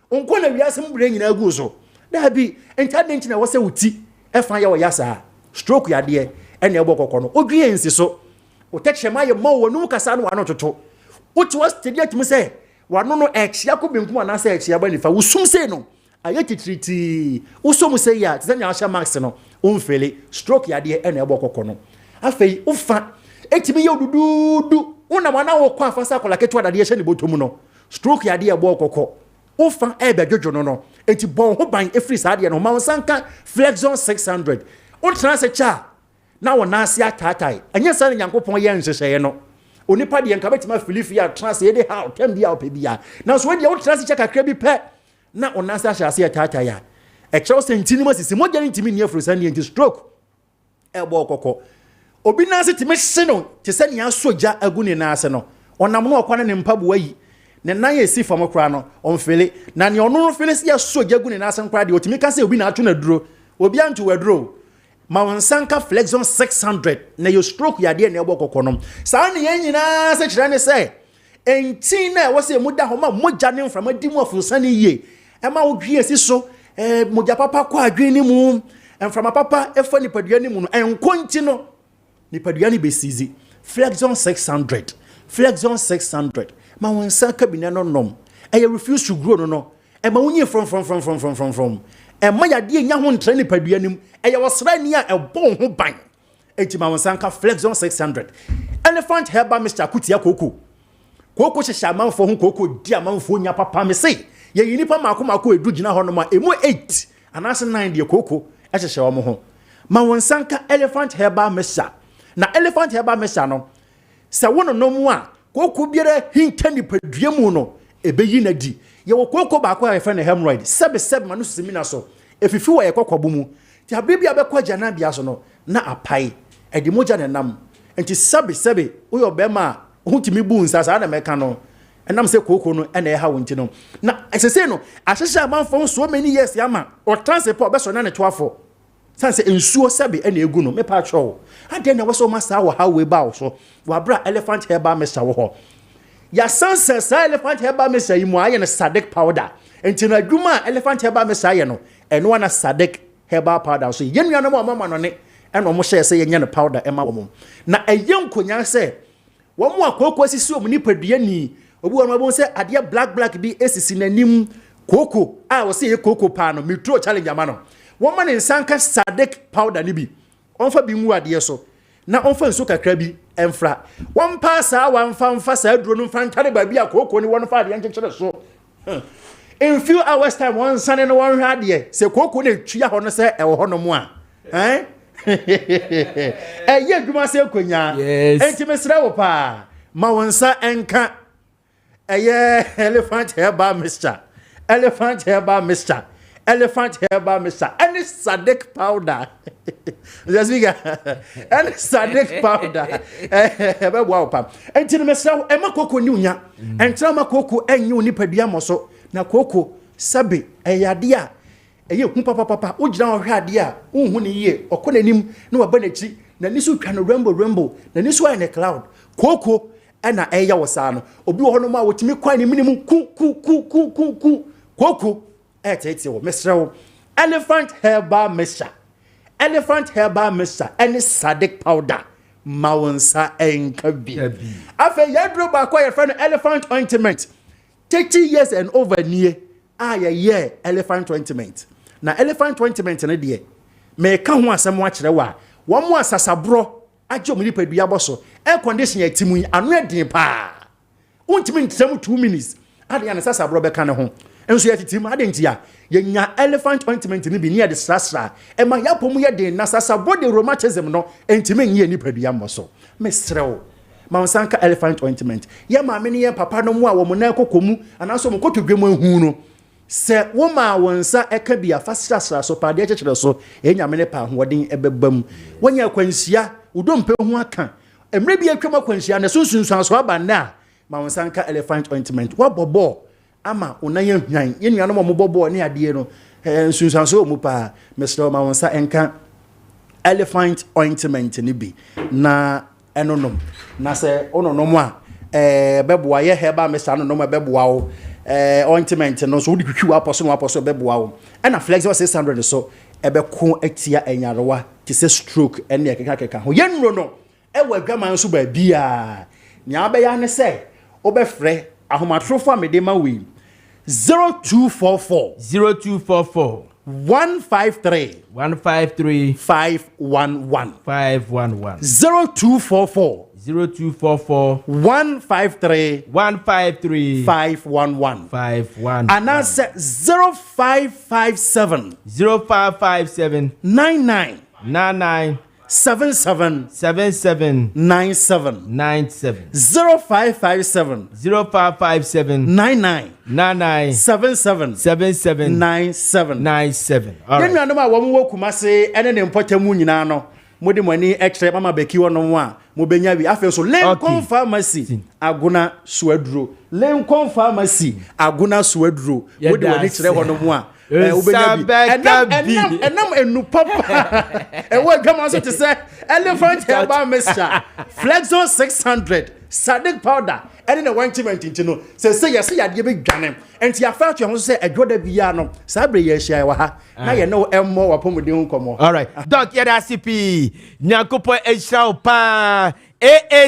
I: onko na wiasɛm bure nyina agu so da bi entadent na wo se wuti efa ya wo ya saa stroke yade ene ebo kokɔ no odwie ensi so otechema ye mo wonu kasa no ano toto uti was stadium mu say wano no exia ko benkum ana say exia ba nifa wusum say no ayetitriti usum say ya tizanya asha max no umfele stroke ya de ene ebo kokko no afei ufa etimi ye odududu una mana wo kwa afasa kola ketu adade ye hye ne botomu no stroke ya de ebo kokko ufa ebe dwojo no enti bon ho ban efri sa de no ma sanka Flexon 600 utra se cha na wona ase atatai anya sa ne Nyankopon ye nhyehyeye no onipa de nka betima filifia trans ye de ha tem bia opebia na so de wo trans che kakra bi pe na wona ase ahyase atatai a e kyew se ntini masisi mo gyan ntimi ne afro sane nti stroke ebo kokko obi na ase timi hye no te se ne asoja agune na ase no onam no okwane ne mpabu ayi ne nan ye si fam kra no onfele na ne ono no fele se ya soja agune na ase nkra de otimi ka se obi na atwo na duro obi anto waduro ma wansanka Flexon 600 na yo stroke ya de na ebo kokonom sa ne nyina se kire ne se entin na wo se muda ho ma moja ne mframa di mu afusane ye e ma wo dwie si so moja papa kwa adwe ni mu mframa papa efo ni padua ni mu no enkonti no ni padua ni besizi Flexon 600 Flexon 600 ma wansanka bi na no nom e refuse to grow no e ma wonye from ma ya de nya ho ntra ni padua nim eye wasra ni a ebon ho ban etima wonsanka Flexon 600 elephant herbal Mr. Kutia koko hyehyɛ amanfo ho koko di amanfo nya papa me se ye yini pa mako edu gina ho no ma emu 8 anase 9 de koko hyehyɛ wo mo ho ma wonsanka elephant herbal Mr. na elephant herbal Mr. no se wono no mu a koko biere hinta ni padua mu no ebeyi na di ye wo koko ba ko afa na hemorrhoid sebe manu simina so efifi wo ye kokkobo mu ti abibia be kwa jana bia so no na apai edi moja na nam enti sebe wo yo be ma hutimi bu nsasa na meka no enam se koko no ena e ha wonti no na esese no ahyehye amanfo so many years yama o transport be so na ne toafo sanse ensuo sebe ena egu no me pa twa ade na wo so masa wo ha we ba wo so wa bra elephant herbal Mr. wo ho ya sanse elephant herbal Mr. yi mu aye na Sadek powder enti na adwuma elephant herbal Mr. aye no eno na Sadek herbal powder so yenua no mama no ne eno mo hye se yenya no powder ema wo na eyenkonya se wo mo akoko asisi om ni padua ni obi wo no se ade black bi esisi nanim koko a wo se ye koko pa no metro challenge ama no wo ma ne nsanka Sadek powder ni bi onfa bi nwu ade so na onfa nso kakra bi emfra won pa sa wanfa sa aduro no mfa ntare ba bi akoko ni won fa ade nkyekere so in few hours time one sane no one hwa ade se koko na twia ho no se e wo ho no mo a ye dwuma se konya enti mesra wo pa ma wonsa enka elephant herbal Mr. Elephant herbal Mr. Elephant herbal Mr. Any Sadek powder. Ziega. Any Sadek powder. Wow pa. Enti mesra e makoko ni unya. Enti makoko enyi oni padua moso na koko sabe eyade a eye hu papa ugina wo hwade a unhu ne ye okonanim na waba na chi na nisu twa no rainbow na nisu ay ne cloud koko na eya wosa no obi wo hono ma wotimi kwan ni minimum ku koko tete wo mesrew elephant herbal mixture any Sadik powder mawonsa enkabi afa yadro ba kwa your friend elephant ointment 30 years and over near yeah elephant ointment na elephant ointment na de me ka ho asem wa kire wa wo mo asasabro ajo mo nipadua boso air condition ya timu anu edin pa untimi ntsem 2 minutes ade ya na asasabro be ka ne ho enso ya titim ade ntia yenya elephant ointment ni bi near the sasra e ma ya pom ye den na asasabro de rheumatism no entimi nyi nipadua moso mesrew Maunsanka elephant ointment. Ya maame ne papa no mu a wo mo na ekokomu anaso mo kotodwem ahu no. Se wo ma wonsa eka bia fasra so pa de chechire so enya me ne pa hoden ebebam. Wonya kwansia udompe hu aka. Emre bia twam kwansia na sunsunsun so aba na Maunsanka elephant ointment. Wa bobo ama onaye hwan. Ye nuanom mo bobo ne ade no. Sunsun so mu pa Mr. Maunsa enka elephant ointment ni bi na enonom na se ononom a beboa ye heba mesa no nom beboa wo ointment no so wodi twitwi aposo beboa wo na flexible 600 so ebeko atia enyarewa ti se stroke ene ekeka ho ye nro no ewa adwaman so ba bia nya be ya ne se obefre ahomatrofo amedema we 0244 153 511 0244 153 511 and that's 0557 99 77 97 0557 99 77 97 all right yenu ma wo mo kumase ene ne mpotamu nyina no modi mani extra mama beki wono mo a mo benya wi afi so Lincoln Pharmacy aguna suaduro Lincoln Pharmacy aguna suaduro modi wani kire wono mo a enam enu papa ewo gama so to say elephant herbal mixture Flexon 600 Sadik powder and in a ointment intino say yes ya de be dwane enti afa twa ho say adwoda bia no sabre ye hia wa ha na ye no emmo wapomode hu komo
A: all right doc ya da CP nyakopo ehira pa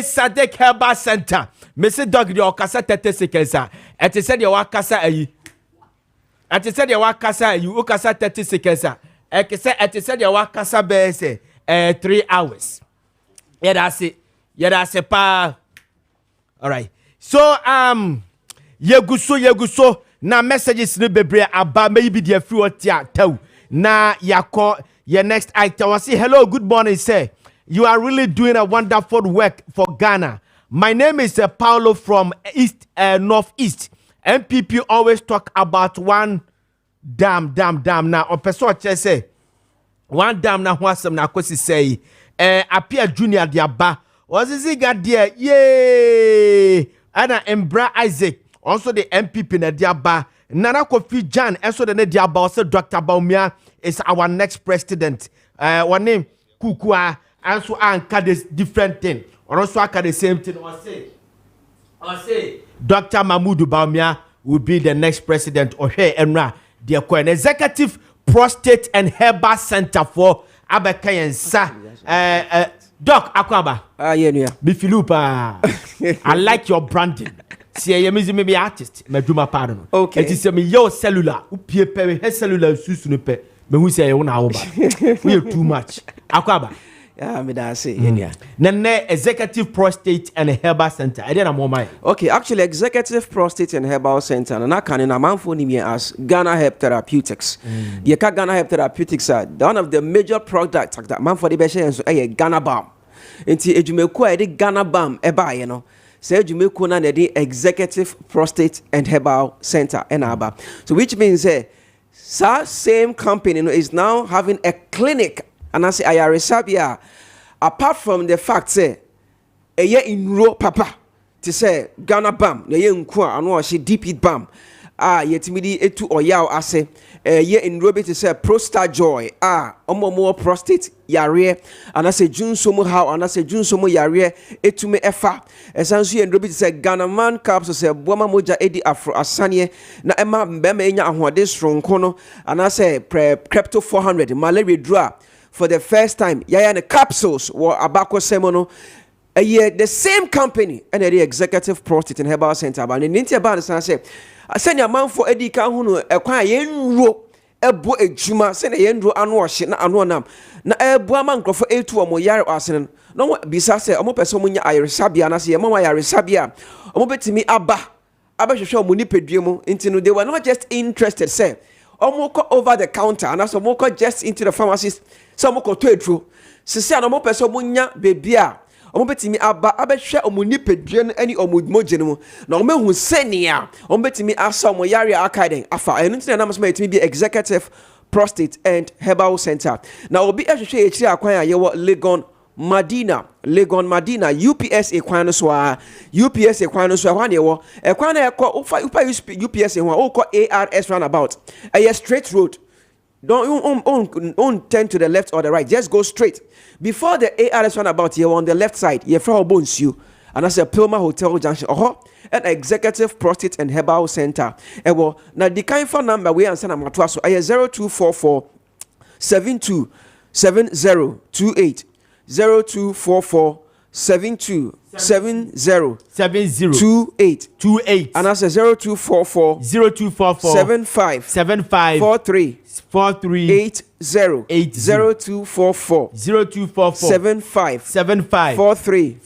A: Sadik herbal center Mr. Doc de okasa 30 seconds et said you wakasa ayi at said you wakasa you ukasa 30 seconds et said you wakasa be say 3 hours ya da se pa. All right. So yeguso na messages ni bebre aba maybe the free water tell na yako your next item I say hello good morning sir, you are really doing a wonderful work for Ghana. My name is Paulo from Northeast. MPP always talk about one dam now on person say one dam na what's na kosi say appear junior diaba was Ziega there yay ana Embra Isaac also the MPP na diaba Nana Kofi Jan also the diaba also Dr. Baumia is our next president one name Kukua also anka this different thing or also anka the same thing or say Dr. Mahmoud Baumia will be the next president or here Emra the executive prostate and herbal center for Abakayensa Doc Akwaba.
J: Yeah.
A: Bifilupa. I like your branding. See, I am maybe artist. Me do my pardon.
J: Okay.
A: It is me your cellular. Upie pe he cellular susu pe. Me who say you na oba. We too much. Akwaba.
J: Yeah, me da say yeah.
A: Nene executive prostate and herbal center. I didn't know my.
J: Okay, actually executive prostate and herbal center na kan na manfo ni me as Ghana Herb Therapeutics. The Ghana Herb Therapeutics are one of the major products that manfo de be share so Ghana Balm. Enti ejumeko e de Ghana Balm e ba ye no. Say ejumeko na de executive prostate and herbal center enaba. So which means same company is now having a clinic. And I say Ayaresabia, apart from the fact say a year in row papa to say Ghana Bam, the young kwa and she deep it bam. yɛtumi de etu ɔyaw ase yɛ nnuro bi te sɛ prostate joy ɔmo prostate yareɛ anasɛ junsom how anasɛ junsom yareɛ etumi ɛfa ɛsan nso yɛ nnuro bi te sɛ Ghanaman capsules ɛboama mogya edi afro asaneɛ na ɛma mbɛma enya ahoɔden soronko no anasɛ Crypto 400 malaria dura for the first time yɛayɛ ne capsules wɔ abakɔsɛm no the same company and the executive prostate and herbal center about the ninety about the say send your man for Eddie Kahunu acquire yenro ebo ejuma send a yendro annual shit na annual na buaman for A2 or moyar arsenal no bisa say omo person munya irisabia na say mama irisabia omo betimi aba hwehwe omo ni pedwemu intino they were not just interested say omo ko over the counter and so omo ko just into the pharmacist so omo ko to etro sisi na omo person munya bebia omo betimi abɛhwɛ omo nipadua no ani omo mogye no mu na omo hu sɛnea omo betimi asa omo yare akaiden afa ɛno ntina na masoma etimi bi executive prostate and herbal center na obi ɛhwehwɛ ekyiri akwan a yɛwɔ Legon Madina UPS ekwan no so UPS ekwan no so ɛhɔ na yɛwɔ ekwan na ɛkɔ upa UPS ɛhɔ ɔkɔ ARS roundabout ɛyɛ straight road. Don't turn to the left or the right. Just go straight. Before the ARS roundabout, you're on the left side. You're from Bones you. And that's a Pilma Hotel Junction. An executive prostate and herbal center. Now the kind phone number we answer na matwaso. 0244 72 7028 0244 72 7028 and that's 0244 75 43 80 0244 75 43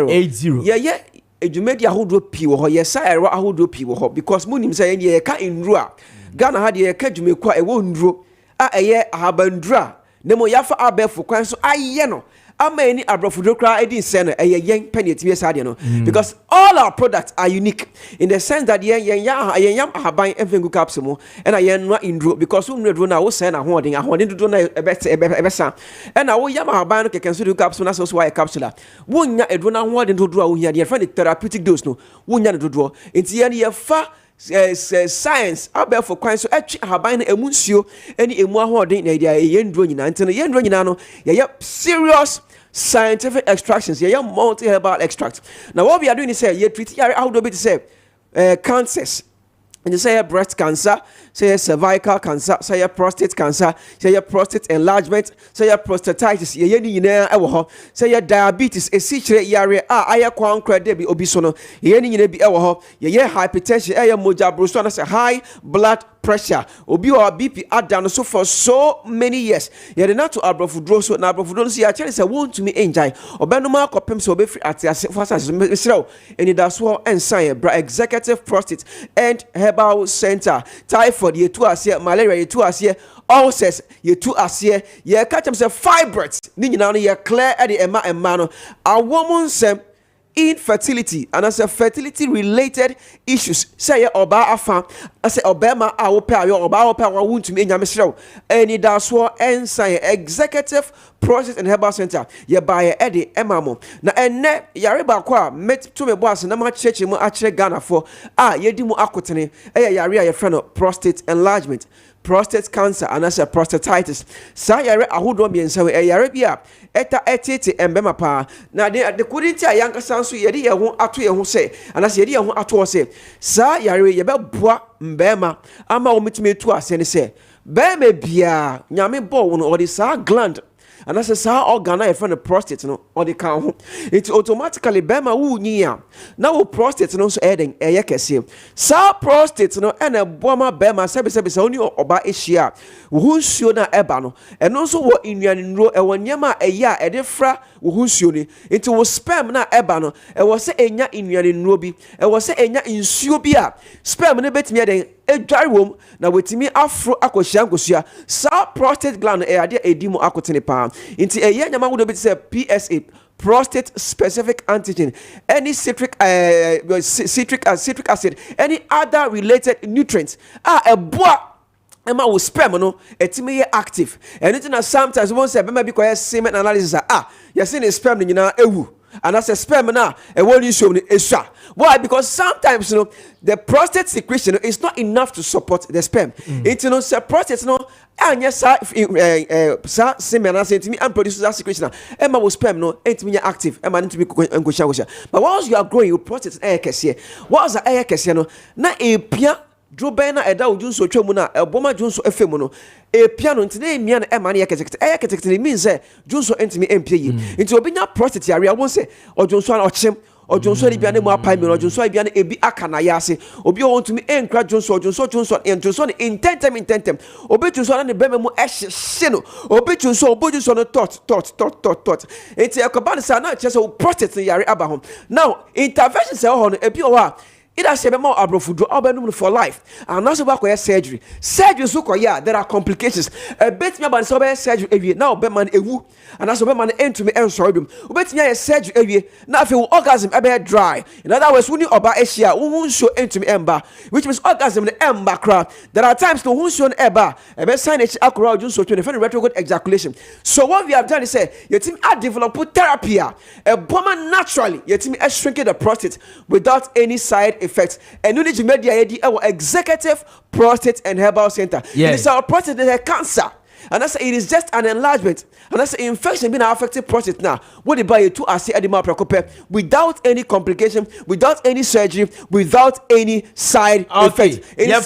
J: 80 yeah edwumadi ahodo pii wo ho yesa ero ahodo pii wo ho because munim say ye ka enru a Ghana ha de ye ka dwumekwa ewo nduro a eye ahabandura nemo yafa abefo kwan so aye no ama any abrofudro kra edin se no yen penny etime sade no because all our products are unique in the sense that yen yam ahaban envengu capsule mo and yen no indro because unredro na wo se na hoden dodo na ebesa and na wo yam ahaban no keken so capsule na so why capsule wonya edro na hoden dodo a wo hia de friend therapeutic dose no wonya dodo enti yen ye fa science abel for kwan so etwi ahaban na emunsuo eni emu ahoden na dia yendro nyina ntino yendro nyina no ye serious scientific extractions yeah multi herbal extract now what we are doing is say you treat how do we say cancers and you say breast cancer say cervical cancer say prostate cancer say prostate enlargement say prostatitis ye ni nyina e wo ho say diabetes esichire yare aye kwan krede bi obi so no ye ni nyina bi e wo ho ye hypertension moja broso na say high blood pressure obi or BP adan so for so many years ye de not to abrofudro so na abrofudro so ya chere say won to me enjoy obenuma kopem so obefri atiase fasa misrew eni da so ensan bra executive prostate and herbal center typhoid ye tu ase malaria ye tu ase ulcers ye tu ase ye catch them say fibroids ni nyina no ye clear e de emma no awomun sem infertility and as a fertility related issues say oba afa say obema awope ayo oba awope awuntumi enya mesrew eni daso ensan executive process and herbal center ye buy ede emamo na enne yare ba kwa met to me boss na ma cheche mu akire Ghana for yedi mu akotene yare ye friend prostate enlargement prostate cancer and as a prostatitis sa yare ahodo miensa we yare bia eta etete embema pa na de kudinti ayanka sanso yede ye ho ato ye ho se anas yede ye ho ato se sa yare ye be boa mbema ama omitime tu ase ne se be me bia nyame bo wo no odi sa gland and as a sa organ na friend prostate no odi kan ho it automatically bema wu nyia na wo prostate no so eden eye kese sa prostate no ena boama bema sebe sa oni oba ehia wo nsuo na eba no eno so wo nnuanenro e wo nyama eye a ede fra wo nsuo ni it wo sperm na eba no e wo se enya nnuanenro bi e wo se enya nsuo bi a sperm ne betimi eden edware wom na wetimi afro akohia nkosua sa prostate gland e ade edimu akotene pa inti eye nyama wo do say PSA prostate specific antigen any citric acid any other related nutrients eboa ema wo sperm no etimi ye active anything na sometimes won say be ma bi ko semen analysis you see the sperm nyina ewu and as a sperm na e woni show ni esua. Why? Because sometimes the prostate secretion is not enough to support the sperm. It's the prostate anya sa semen na sentimi and produce that secretion. Emma will sperm entimi active. Emma ntimi nkosha. But once you are growing, your prostate kese. Once the kese na epia drobe na eda ojunso twemu na eboma junso efemu no epia no ntine emia na ema na yekete means say junso entimi empie yi. Nti obinya prostate area won say ojunso na ochem ojonso ni bia ne mo apai mi ojonso bia ne ebi aka na yase obi o ntumi enkra jonso ne intentem obi jonso na ne bema mu ehye no obi jonso no tot enti ekoba sa na chese o prostate yare aba ho. Now intervention say ho no ebi o ha either say bema abrofudo obenum for life and also back surgery so koya there are complications a bit me about so surgery ewie now bema ewu and also bema entumi ensoridum obetimi ya surgery ewie na afi orgasm ebe dry. In other words when you oba ehia won show entumi emba, which means orgasm the emba crowd. There are times to won show eba ebe sign it akura ojun so 20 retrograde ejaculation. So what we have done is say your team develop therapy a woman naturally your team shrinking the prostate without any side effects. And you need to make the our executive prostate and herbal center. It is our prostate that has cancer. And that's it is just an enlargement. And that's infection being affected prostate now. What they buy to us edema precope without any complication, without any surgery, without any side effect. In the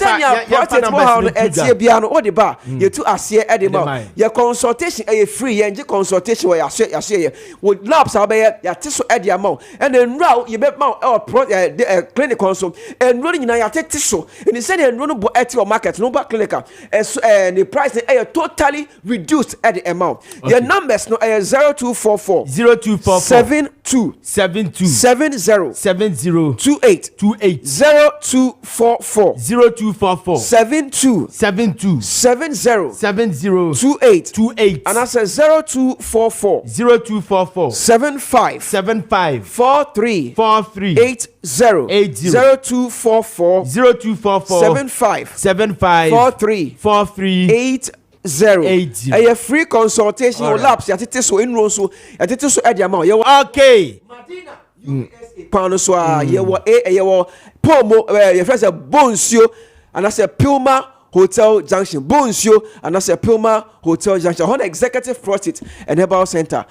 J: prostate what they buy you to us edema. Your consultation is free. Your consultation where you share with labs are by your tissue edema. And then now you bet mount our clinic consult and running in your tissue. And instead of running at your market, no back clinic. And the price is totally reduced at the amount. Your numbers no 0244 72 70 28 0244 72 70 28 and I say 0244 75 43 80 0244 75 43 80 a free consultation or labs yatete so enro so yatete so edi amount okay Madina USA pano so yewo pomo your friend say Bonsio and I say Puma Hotel Junction Bonsio and I say Puma Hotel Junction on executive prostate and herbal center.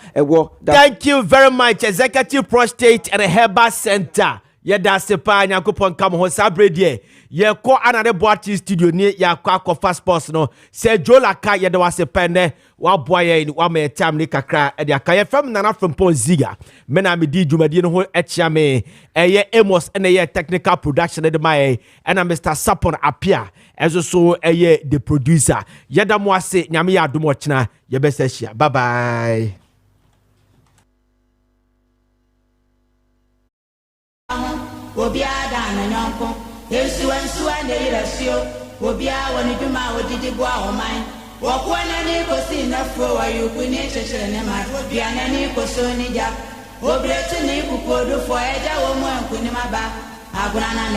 J: Thank you very much, executive prostate and herbal center. That's the pa Nyankopon come ho sabrede ye ko another boati studio ni ya kwa fast post no se jola ka ye da wase pende wa boye ni wa me tam ni kakra e de aka ye fam Nana Frimpong Ziega me na me di dwumadi no ho echia me eye Amos and eye technical production de my and Mr. Sapon appear as so eye the producer ye da mo ase nyame ya adom ochina ye besa hia bye bye.
K: Obia na nyonko yesu na irasio obia woni duma odidi bo ahoman wokwo na ni kosi na fro wa yukuni chechere ne ma obia na ni koso ni ja obretu ni kukodo fo eja wo mu ankuni maba aguna na